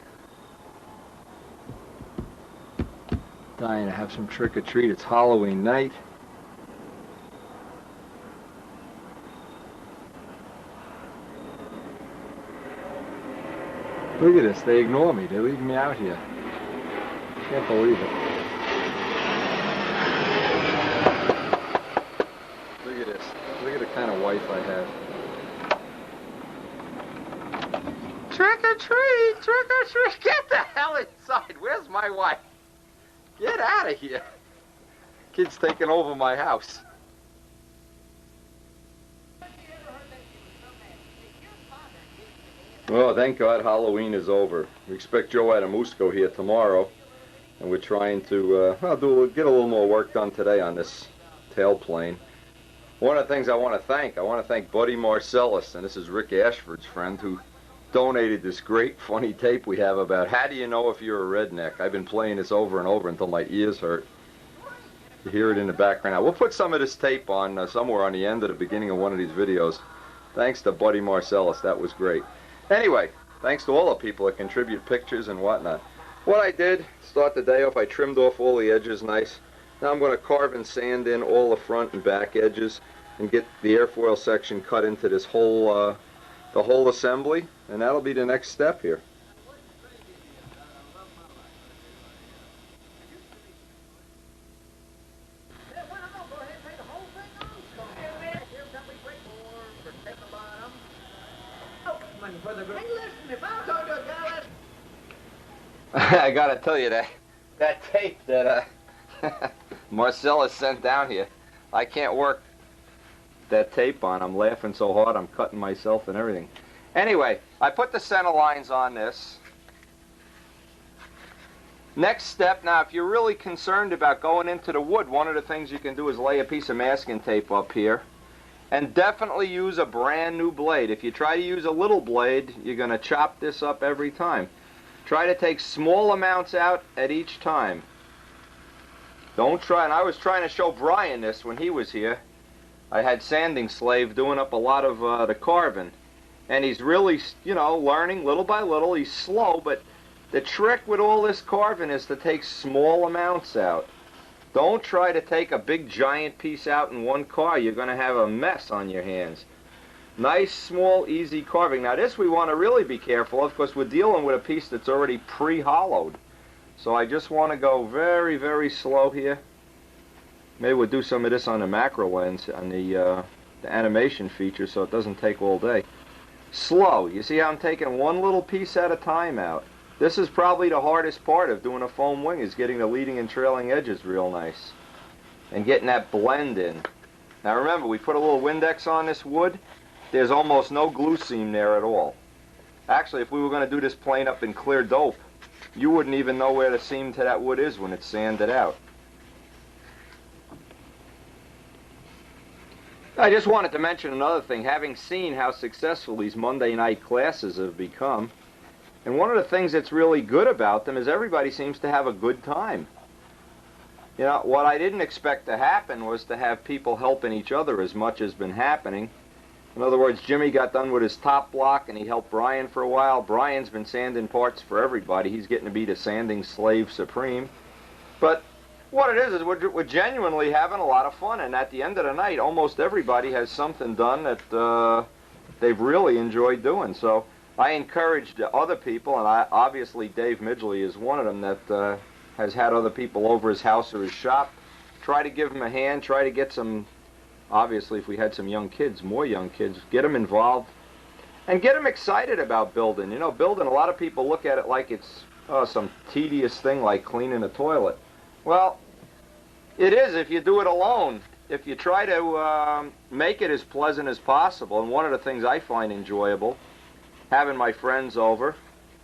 Dying to have some trick-or-treat. It's Halloween night. Look at this. They ignore me. They're leaving me out here. Can't believe it. Look at this. Look at the kind of wife I have. Trick or treat! Trick or treat! Get the hell inside! Where's my wife? Get out of here! Kid's taking over my house. Well, thank God Halloween is over. We expect Joe Adamusco here tomorrow, and we're trying to get a little more work done today on this tailplane. One of the things I want to thank Buddy Marcellus, and this is Rick Ashford's friend, who donated this great funny tape we have about how do you know if you're a redneck. I've been playing this over and over until my ears hurt. You hear it in the background now. We'll put some of this tape on somewhere on the end or the beginning of one of these videos. Thanks to Buddy Marcellus. That was great. Anyway, thanks to all the people that contribute pictures and whatnot. What I did, start the day off, I trimmed off all the edges nice. Now I'm going to carve and sand in all the front and back edges and get the airfoil section cut into this whole, the whole assembly, and that'll be the next step here. I gotta tell you that tape that Marcellus sent down here, I can't work that tape on. I'm laughing so hard I'm cutting myself and everything. Anyway, I put the center lines on this. Next step, now if you're really concerned about going into the wood, one of the things you can do is lay a piece of masking tape up here. And definitely use a brand new blade. If you try to use a little blade, you're going to chop this up every time. Try to take small amounts out at each time. Don't try, and I was trying to show Brian this when he was here. I had Sanding Slave doing up a lot of the carving. And he's really, you know, learning little by little. He's slow, but the trick with all this carving is to take small amounts out. Don't try to take a big giant piece out in one car. You're going to have a mess on your hands. Nice, small, easy carving. Now this we want to really be careful of because we're dealing with a piece that's already pre-hollowed. So I just want to go very, very slow here. Maybe we'll do some of this on the macro lens, on the animation feature, so it doesn't take all day. Slow. You see how I'm taking one little piece at a time out. This is probably the hardest part of doing a foam wing, is getting the leading and trailing edges real nice. And getting that blend in. Now remember, we put a little Windex on this wood. There's almost no glue seam there at all. Actually, if we were going to do this plane up in clear dope, you wouldn't even know where the seam to that wood is when it's sanded out. I just wanted to mention another thing, having seen how successful these Monday night classes have become. And one of the things that's really good about them is everybody seems to have a good time. You know, what I didn't expect to happen was to have people helping each other as much as been happening. In other words, Jimmy got done with his top block and he helped Brian for a while. Brian's been sanding parts for everybody. He's getting to be the sanding slave supreme. But what it is we're genuinely having a lot of fun, and at the end of the night, almost everybody has something done that they've really enjoyed doing. So I encouraged other people, and obviously Dave Midgley is one of them that has had other people over his house or his shop. Try to give them a hand, try to get some, obviously if we had some young kids, more young kids, get them involved and get them excited about building. You know, building, a lot of people look at it like it's some tedious thing like cleaning a toilet. Well, it is if you do it alone. If you try to make it as pleasant as possible, and one of the things I find enjoyable, having my friends over,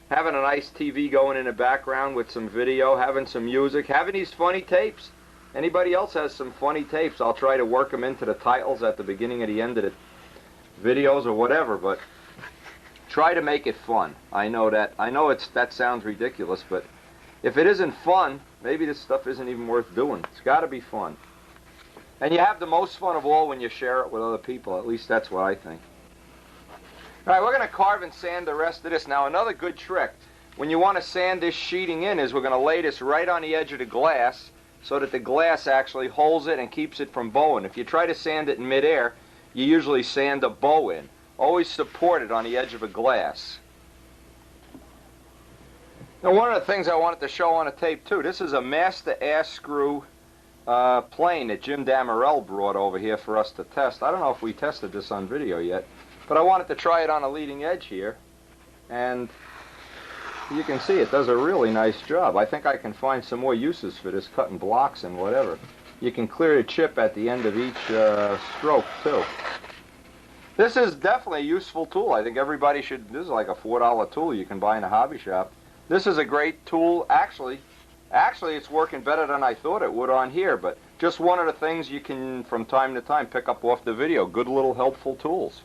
having a nice TV going in the background with some video, having some music, having these funny tapes. Anybody else has some funny tapes, I'll try to work them into the titles at the beginning or the end of the videos or whatever, but try to make it fun. I know that sounds ridiculous, but if it isn't fun, maybe this stuff isn't even worth doing. It's got to be fun. And you have the most fun of all when you share it with other people. At least that's what I think. All right, we're going to carve and sand the rest of this. Now, another good trick, when you want to sand this sheeting in, is we're going to lay this right on the edge of the glass so that the glass actually holds it and keeps it from bowing. If you try to sand it in midair, you usually sand a bow in. Always support it on the edge of a glass. Now, one of the things I wanted to show on a tape, too, this is a master ass screw plane that Jim Damarel brought over here for us to test. I don't know if we tested this on video yet, but I wanted to try it on a leading edge here, and you can see it does a really nice job. I think I can find some more uses for this, cutting blocks and whatever. You can clear the chip at the end of each stroke, too. This is definitely a useful tool. I think everybody should, this is like a $4 tool you can buy in a hobby shop. This is a great tool. Actually, it's working better than I thought it would on here, but just one of the things you can, from time to time, pick up off the video. Good little helpful tools.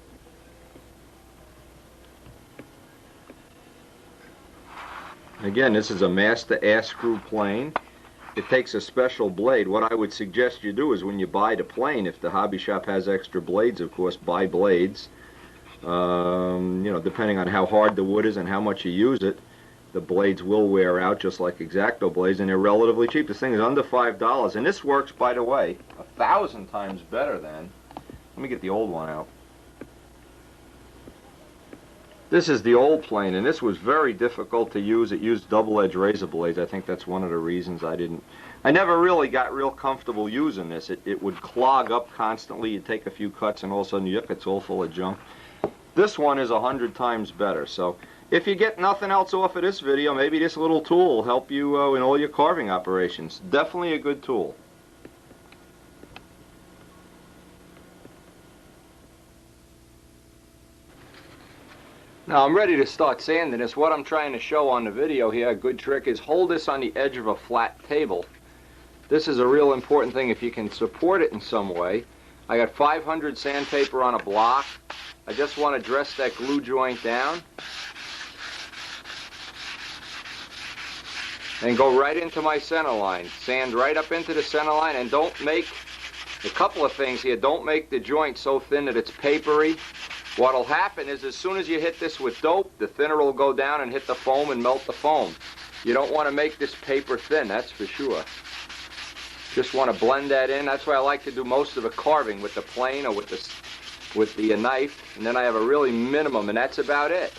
Again, this is a master ass screw plane. It takes a special blade. What I would suggest you do is when you buy the plane, if the hobby shop has extra blades, of course, buy blades. You know, depending on how hard the wood is and how much you use it, the blades will wear out just like X-Acto blades, and they're relatively cheap. This thing is under $5, and this works, by the way, 1,000 times better than, let me get the old one out. This is the old plane, and this was very difficult to use. It used double-edged razor blades. I think that's one of the reasons I never really got real comfortable using this. It would clog up constantly. You'd take a few cuts, and all of a sudden, yuck, it's all full of junk. This one is 100 times better. So if you get nothing else off of this video, maybe this little tool will help you in all your carving operations. Definitely a good tool. Now I'm ready to start sanding this. What I'm trying to show on the video here, a good trick, is hold this on the edge of a flat table. This is a real important thing if you can support it in some way. I got 500 sandpaper on a block. I just want to dress that glue joint down and go right into my center line. Sand right up into the center line, and don't make, a couple of things here, don't make the joint so thin that it's papery. What'll happen is as soon as you hit this with dope, the thinner will go down and hit the foam and melt the foam. You don't want to make this paper thin, that's for sure. Just want to blend that in. That's why I like to do most of the carving with the plane or with the knife, and then I have a really minimum, and that's about it.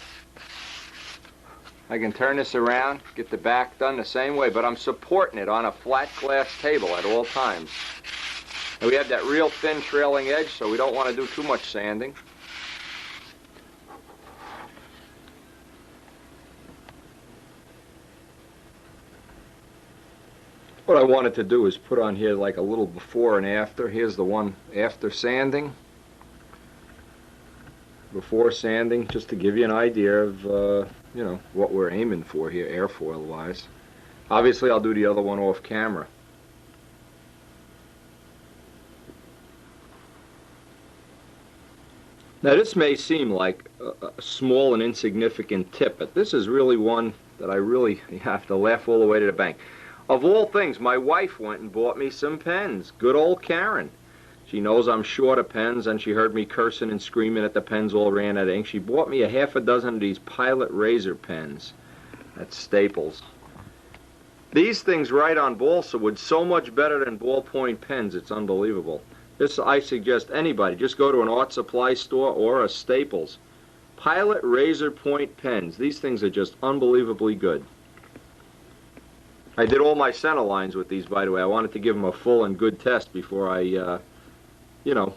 I can turn this around, get the back done the same way, but I'm supporting it on a flat glass table at all times. And we have that real thin trailing edge, so we don't want to do too much sanding. What I wanted to do is put on here like a little before and after. Here's the one after sanding. Before sanding, just to give you an idea of, you know, what we're aiming for here, airfoil-wise. Obviously, I'll do the other one off camera. Now, this may seem like a small and insignificant tip, but this is really one that I really have to laugh all the way to the bank. Of all things, my wife went and bought me some pens. Good old Karen. She knows I'm short of pens, and she heard me cursing and screaming at the pens all ran out of ink. She bought me a half a dozen of these Pilot Razor pens. That's Staples. These things write on balsa wood so much better than ballpoint pens, it's unbelievable. This, I suggest anybody, just go to an art supply store or a Staples. Pilot Razor point pens. These things are just unbelievably good. I did all my center lines with these, by the way. I wanted to give them a full and good test before I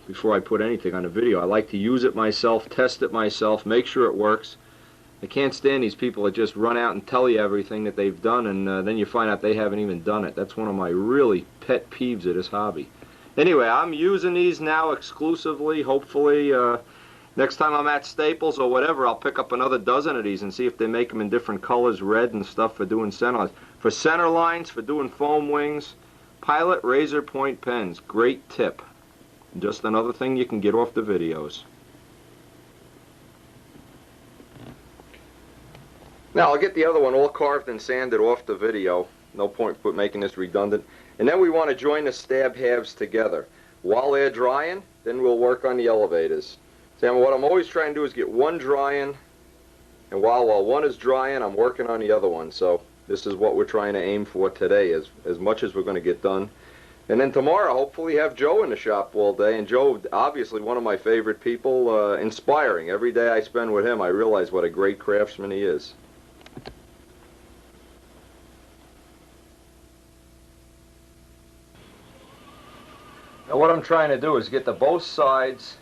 before I put anything on a video. I like to use it myself, test it myself, make sure it works. I can't stand these people that just run out and tell you everything that they've done, and then you find out they haven't even done it. That's one of my really pet peeves of this hobby. Anyway, I'm using these now exclusively. Hopefully, next time I'm at Staples or whatever, I'll pick up another dozen of these and see if they make them in different colors, red and stuff, for doing center lines. For center lines, for doing foam wings, Pilot Razor point pens. Great tip. Just another thing you can get off the videos. Now I'll get the other one all carved and sanded off the video. No point in making this redundant. And then we want to join the stab halves together. While they're drying, then we'll work on the elevators. So what I'm always trying to do is get one drying, and while one is drying, I'm working on the other one. So this is what we're trying to aim for today, as much as we're going to get done. And then tomorrow, hopefully, have Joe in the shop all day. And Joe, obviously, one of my favorite people, inspiring. Every day I spend with him, I realize what a great craftsman he is. Now what I'm trying to do is get to both sides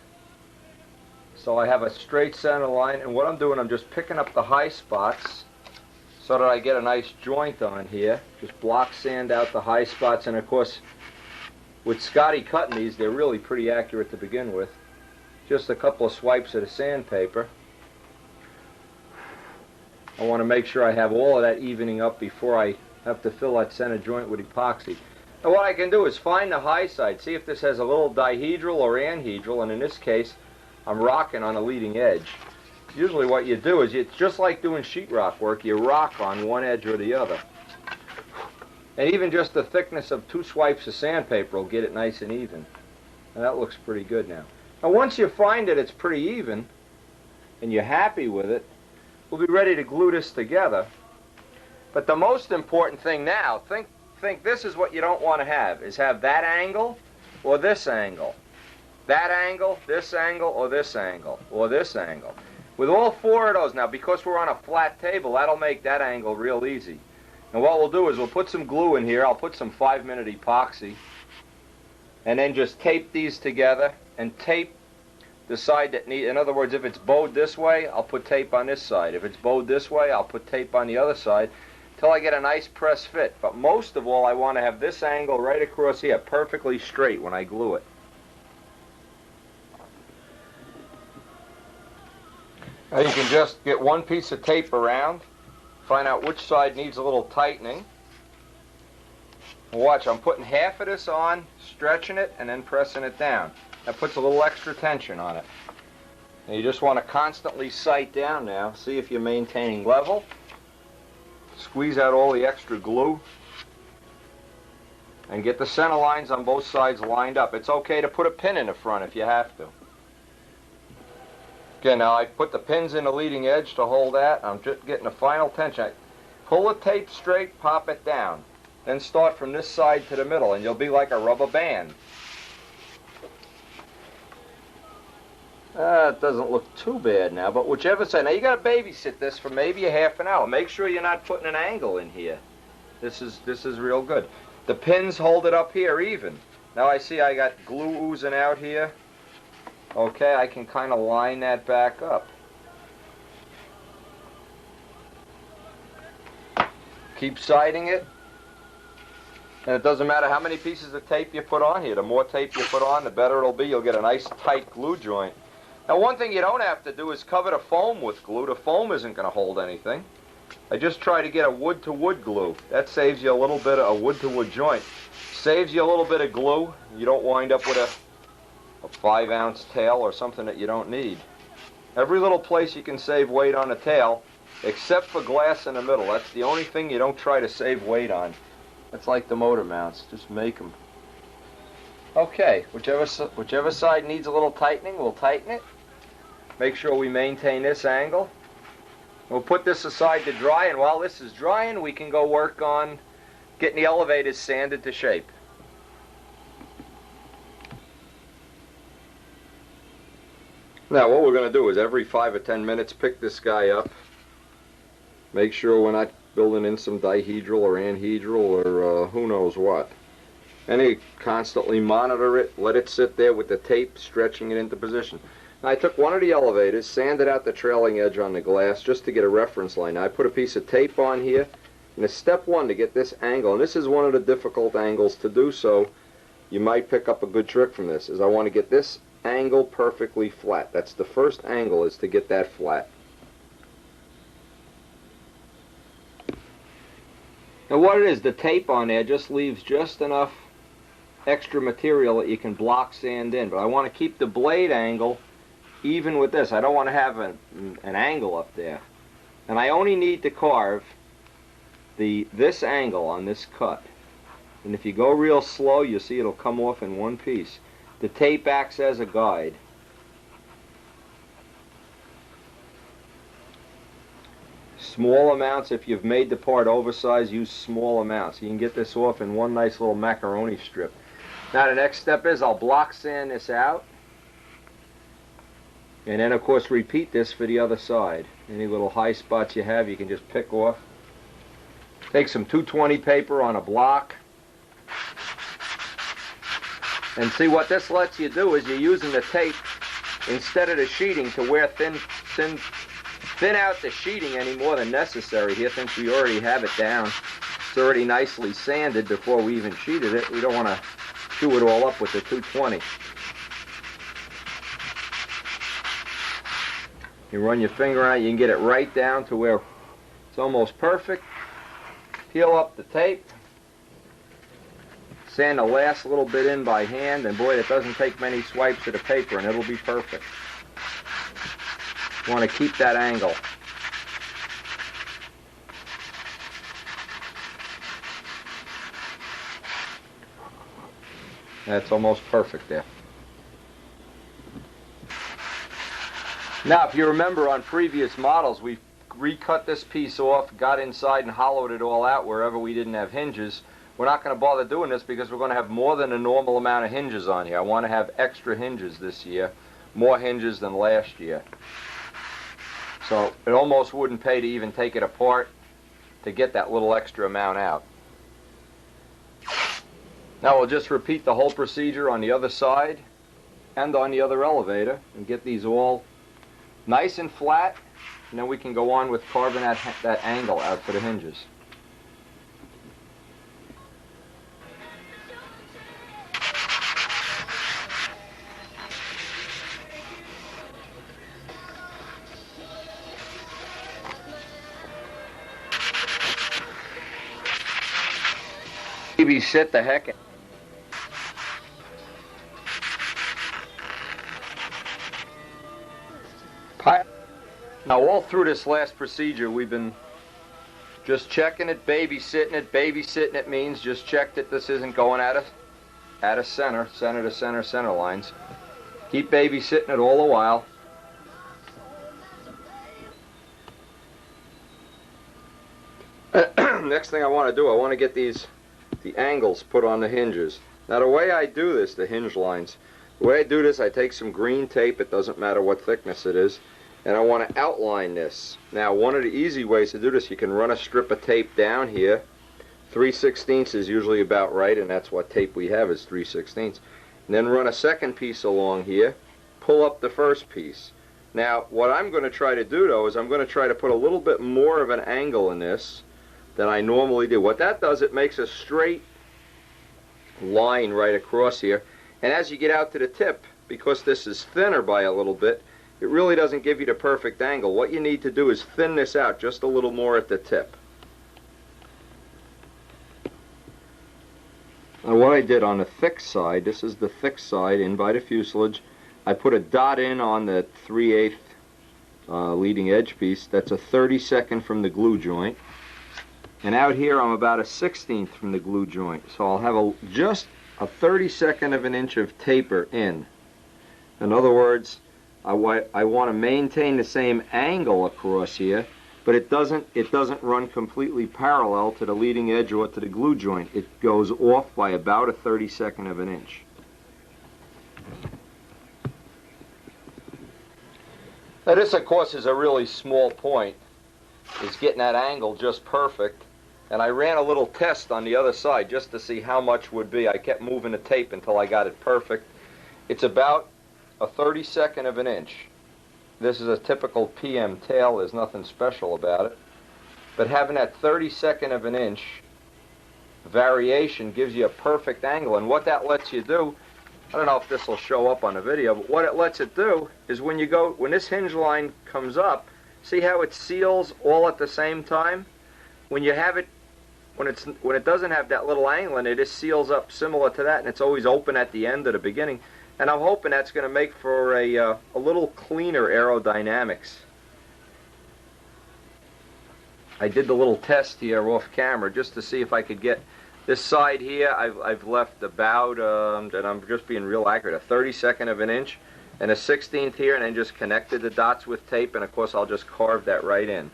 so I have a straight center line. And what I'm doing, I'm just picking up the high spots so that I get a nice joint on here. Just block sand out the high spots, and of course, with Scotty cutting these, they're really pretty accurate to begin with. Just a couple of swipes of the sandpaper. I want to make sure I have all of that evening up before I have to fill that center joint with epoxy. Now what I can do is find the high side, see if this has a little dihedral or anhedral, and in this case, I'm rocking on a leading edge. Usually what you do is, it's just like doing sheetrock work, you rock on one edge or the other. And even just the thickness of 2 swipes of sandpaper will get it nice and even. And that looks pretty good now. Now once you find that it's pretty even, and you're happy with it, we'll be ready to glue this together. But the most important thing now, think this is what you don't want to have, is have that angle or this angle. That angle, this angle, or this angle, or this angle. With all 4 of those, now because we're on a flat table, that'll make that angle real easy. And what we'll do is we'll put some glue in here. I'll put some 5-minute epoxy, and then just tape these together and tape the side that need. In other words, if it's bowed this way, I'll put tape on this side. If it's bowed this way, I'll put tape on the other side till I get a nice press fit. But most of all, I want to have this angle right across here perfectly straight when I glue it. Now you can just get one piece of tape around, find out which side needs a little tightening. Watch, I'm putting half of this on, stretching it, and then pressing it down. That puts a little extra tension on it. And you just want to constantly sight down now, see if you're maintaining level. Squeeze out all the extra glue. And get the center lines on both sides lined up. It's okay to put a pin in the front if you have to. Again, now I put the pins in the leading edge to hold that. I'm just getting a final tension. Pull the tape straight, pop it down. then start from this side to the middle, and you'll be like a rubber band. It doesn't look too bad now, but whichever side. Now you got to babysit this for maybe a half an hour. Make sure you're not putting an angle in here. This is real good. The pins hold it up here even. Now I see I got glue oozing out here. Okay, I can kind of line that back up. Keep siding it. And it doesn't matter how many pieces of tape you put on here. The more tape you put on, the better it'll be. You'll get a nice tight glue joint. Now one thing you don't have to do is cover the foam with glue. The foam isn't going to hold anything. I just try to get a wood-to-wood glue. That saves you a little bit of a wood-to-wood joint. Saves you a little bit of glue. You don't wind up with a 5-ounce tail or something that you don't need. Every little place you can save weight on a tail, except for glass in the middle. That's the only thing you don't try to save weight on. That's like the motor mounts. Just make them. Okay, whichever side needs a little tightening, we'll tighten it. Make sure we maintain this angle. We'll put this aside to dry, and while this is drying, we can go work on getting the elevators sanded to shape. Now what we're going to do is every 5 or 10 minutes pick this guy up. Make sure we're not building in some dihedral or anhedral or who knows what. And you constantly monitor it, let it sit there with the tape stretching it into position. Now I took one of the elevators, sanded out the trailing edge on the glass just to get a reference line. Now I put a piece of tape on here, and it's step one to get this angle, and this is one of the difficult angles to do, so you might pick up a good trick from this, is I want to get this angle perfectly flat. That's the first angle, is to get that flat. Now what it is, the tape on there just leaves just enough extra material that you can block sand in, but I want to keep the blade angle even with this. I don't want to have an angle up there. And I only need to carve this angle on this cut. And if you go real slow, you'll see it'll come off in one piece. The tape acts as a guide. Small amounts, if you've made the part oversized, use small amounts. You can get this off in one nice little macaroni strip. Now the next step is I'll block sand this out. And then of course repeat this for the other side. Any little high spots you have, you can just pick off. Take some 220 paper on a block. And see, what this lets you do is you're using the tape instead of the sheeting to wear thin out the sheeting any more than necessary here, since we already have it down. It's already nicely sanded before we even sheeted it. We don't want to chew it all up with the 220. You run your finger on it, you can get it right down to where it's almost perfect. Peel up the tape. Sand the last little bit in by hand, and boy, it doesn't take many swipes of the paper and it'll be perfect. You want to keep that angle. That's almost perfect there. Now, if you remember on previous models, we recut this piece off, got inside and hollowed it all out wherever we didn't have hinges. We're not going to bother doing this because we're going to have more than a normal amount of hinges on here. I want to have extra hinges this year, more hinges than last year. So it almost wouldn't pay to even take it apart to get that little extra amount out. Now we'll just repeat the whole procedure on the other side and on the other elevator and get these all nice and flat, and then we can go on with carving that angle out for the hinges. Maybe sit the heck. Now all through this last procedure we've been just checking it, babysitting it. Babysitting it means just check that this isn't going out of center to center lines. Keep babysitting it all the while. Next thing I want to do, I want to get these the angles put on the hinges. Now the way I do this, the hinge lines, the way I do this, I take some green tape, it doesn't matter what thickness it is, and I want to outline this. Now one of the easy ways to do this, you can run a strip of tape down here. 3/16 is usually about right, and that's what tape we have is 3/16. And then run a second piece along here, pull up the first piece. Now what I'm going to try to do though is I'm going to try to put a little bit more of an angle in this than I normally do. What that does, it makes a straight line right across here, and as you get out to the tip, because this is thinner by a little bit, it really doesn't give you the perfect angle. What you need to do is thin this out just a little more at the tip. Now what I did on the thick side, this is the thick side in by the fuselage, I put a dot in on the 3/8 leading edge piece. That's a 32nd from the glue joint. And out here I'm about a 16th from the glue joint. So I'll have just a 32nd of an inch of taper in. In other words, I want to maintain the same angle across here, but it doesn't run completely parallel to the leading edge or to the glue joint. It goes off by about a 32nd of an inch. Now this of course is a really small point, is getting that angle just perfect, and I ran a little test on the other side just to see how much would be. I kept moving the tape until I got it perfect. It's about a 32nd of an inch. This is a typical PM tail, there's nothing special about it, but having that 32nd of an inch variation gives you a perfect angle, and what that lets you do, I don't know if this will show up on the video, but what it lets it do is when this hinge line comes up, see how it seals all at the same time? When you have it, when it doesn't have that little angle in it, it seals up similar to that, and it's always open at the end or the beginning. And I'm hoping that's going to make for a little cleaner aerodynamics. I did the little test here off camera just to see if I could get this side here. I've left about, and I'm just being real accurate, a 32nd of an inch and a 16th here, and then just connected the dots with tape, and of course I'll just carve that right in.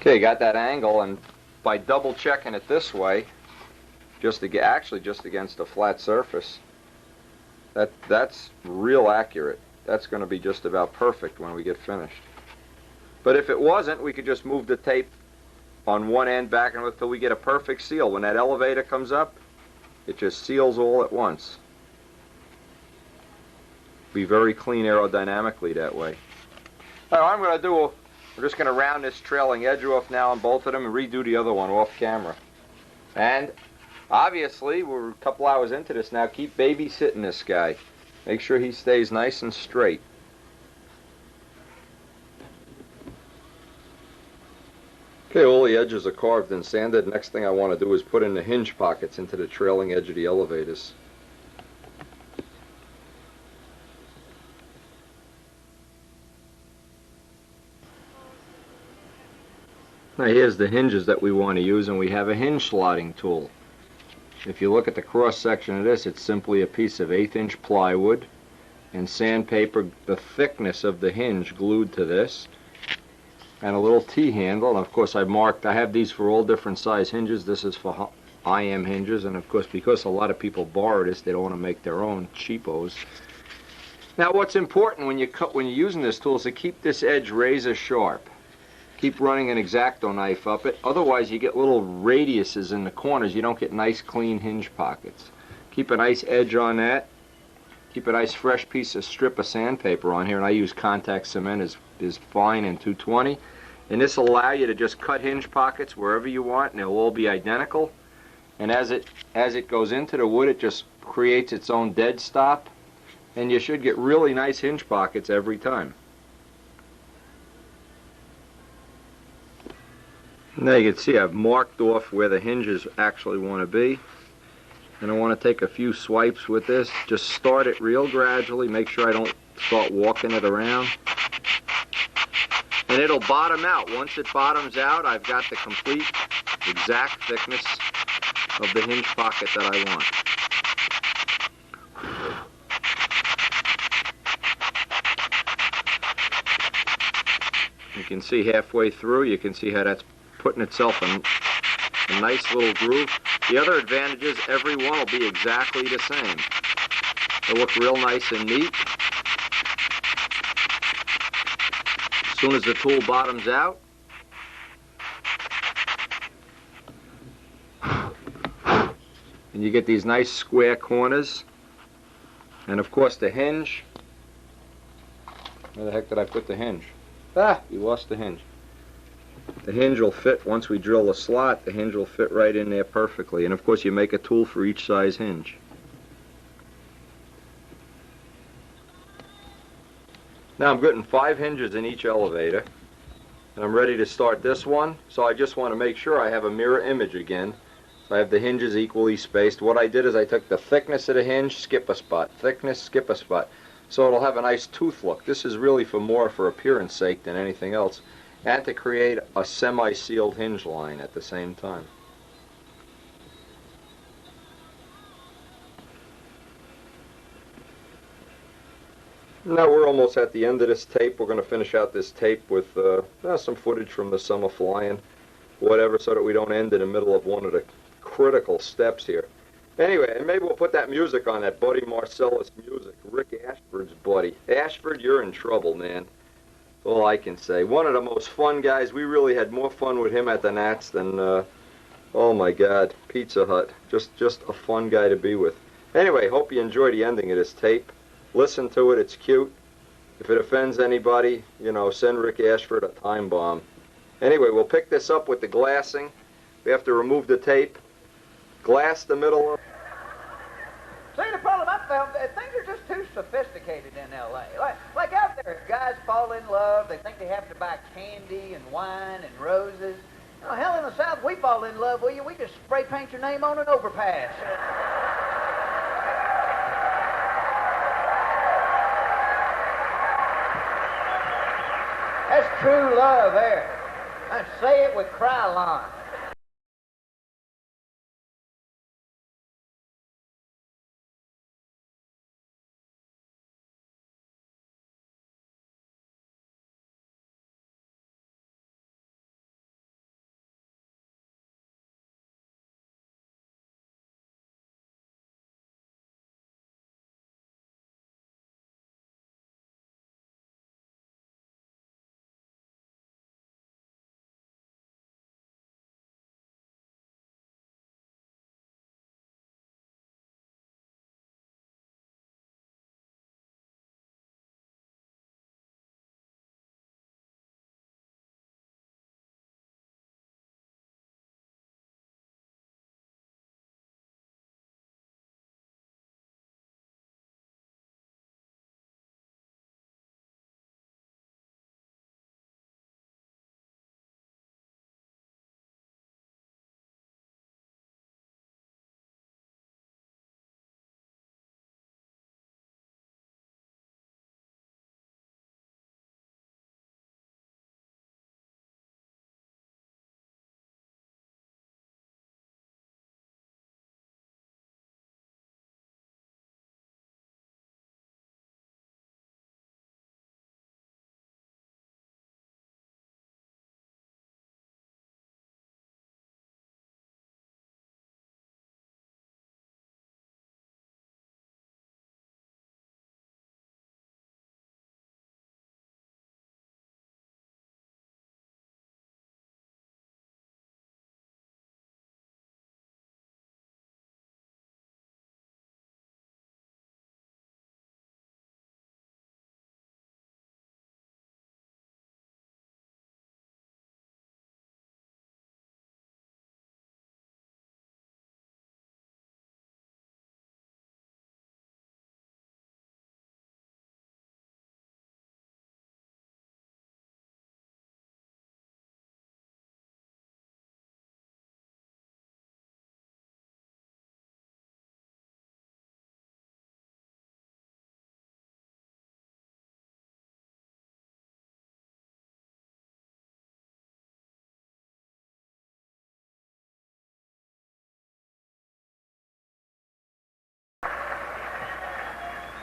Okay, got that angle, and by double checking it this way, actually just against a flat surface, that's real accurate. That's going to be just about perfect when we get finished. But if it wasn't, we could just move the tape on one end back and forth till we get a perfect seal. When that elevator comes up, it just seals all at once. Be very clean aerodynamically that way. All right, we're just going to round this trailing edge off now on both of them and redo the other one off camera. And obviously, we're a couple hours into this now. Keep babysitting this guy. Make sure he stays nice and straight. Okay, all the edges are carved and sanded. Next thing I want to do is put in the hinge pockets into the trailing edge of the elevators. Now here's the hinges that we want to use, and we have a hinge slotting tool. If you look at the cross section of this, it's simply a piece of 1/8 inch plywood and sandpaper, the thickness of the hinge glued to this, and a little T-handle. And of course I have these for all different size hinges. This is for IM hinges, and of course because a lot of people borrow this, they don't want to make their own cheapos. Now what's important when you're using this tool is to keep this edge razor sharp. Keep running an X-Acto knife up it, otherwise you get little radiuses in the corners. You don't get nice clean hinge pockets. Keep a nice edge on that. Keep a nice fresh strip of sandpaper on here, and I use contact cement is fine and 220. And this will allow you to just cut hinge pockets wherever you want, and they'll all be identical. And as it goes into the wood, it just creates its own dead stop, and you should get really nice hinge pockets every time. Now you can see I've marked off where the hinges actually want to be, and I want to take a few swipes with this. Just start it real gradually, make sure I don't start walking it around, and it'll bottom out. Once it bottoms out, I've got the complete exact thickness of the hinge pocket that I want. can see halfway through, you can see how that's putting itself in a nice little groove. The other advantage is every one will be exactly the same. They'll look real nice and neat. As soon as the tool bottoms out, and you get these nice square corners. And of course the hinge. Where the heck did I put the hinge? Ah, you lost the hinge. The hinge will fit, once we drill the slot, the hinge will fit right in there perfectly. And of course you make a tool for each size hinge. Now I'm getting 5 hinges in each elevator. And I'm ready to start this one. So I just want to make sure I have a mirror image again. So I have the hinges equally spaced. What I did is I took the thickness of the hinge, skip a spot, thickness, skip a spot. So it'll have a nice tooth look. This is really more for appearance sake than anything else. And to create a semi-sealed hinge line at the same time. Now we're almost at the end of this tape. We're going to finish out this tape with some footage from the summer flying, whatever, so that we don't end in the middle of one of the critical steps here. Anyway, and maybe we'll put that music on, that Buddy Marcellus music, Rick Ashford's buddy. Ashford, you're in trouble, man. All I can say. One of the most fun guys. We really had more fun with him at the Nats than, oh my God, Pizza Hut. Just a fun guy to be with. Anyway, hope you enjoy the ending of this tape. Listen to it, it's cute. If it offends anybody, you know, send Rick Ashford a time bomb. Anyway, we'll pick this up with the glassing. We have to remove the tape, glass the middle of. See, the problem I found, things are just too sophisticated in L.A. Like out there, guys fall in love, they think they have to buy candy and wine and roses. You know, hell, in the South, we fall in love with you, we just spray paint your name on an overpass. That's true love there. I say it with Krylon.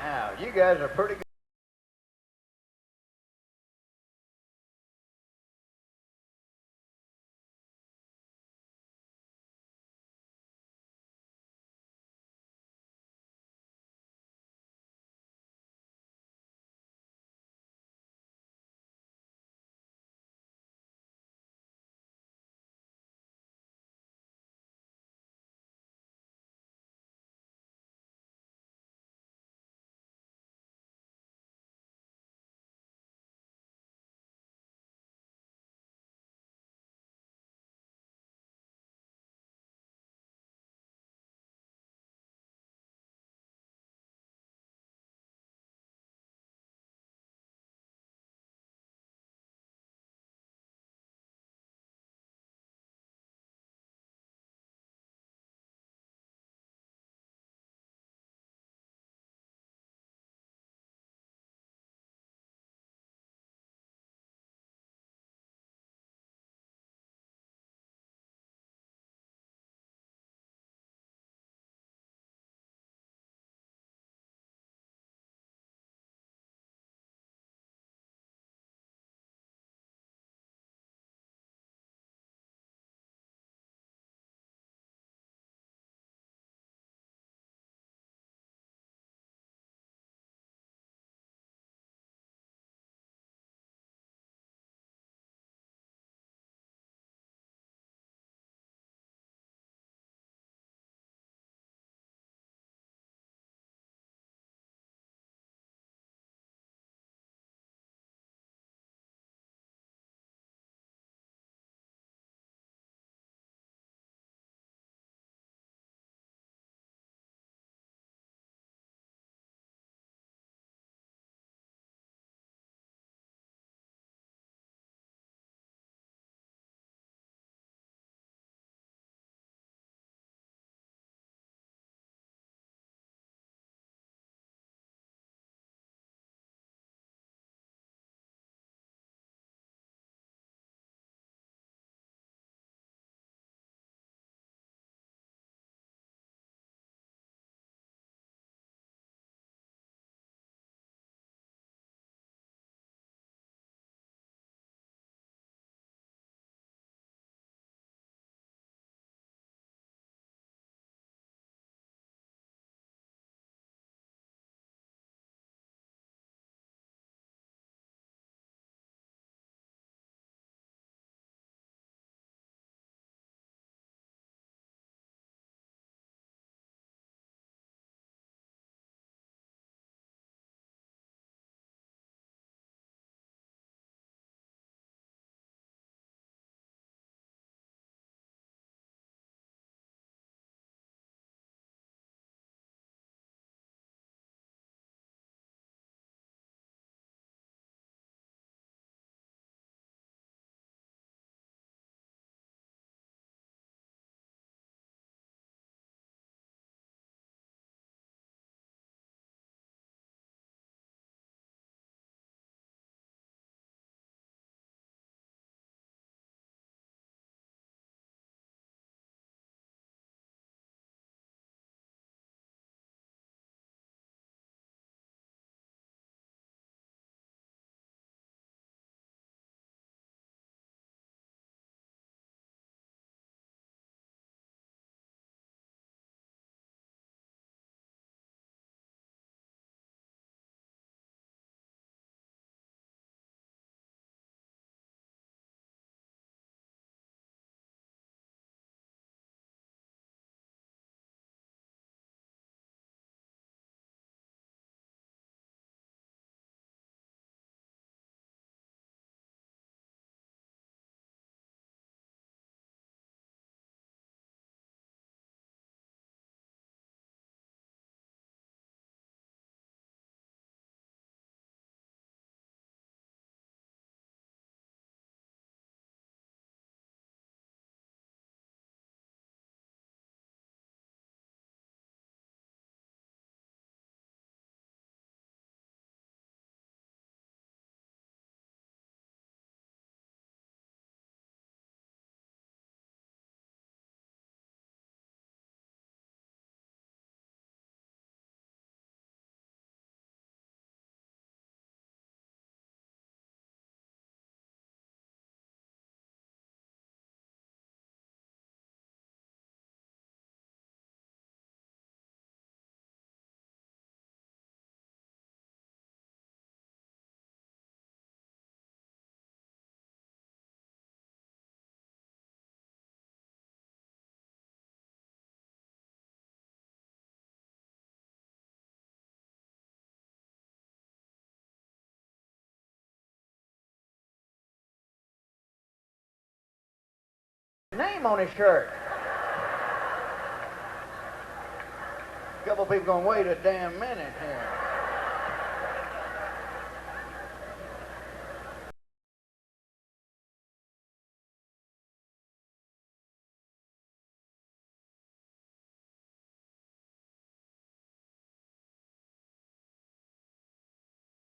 Now, you guys are pretty good. name on his shirt. A couple people going, wait a damn minute here.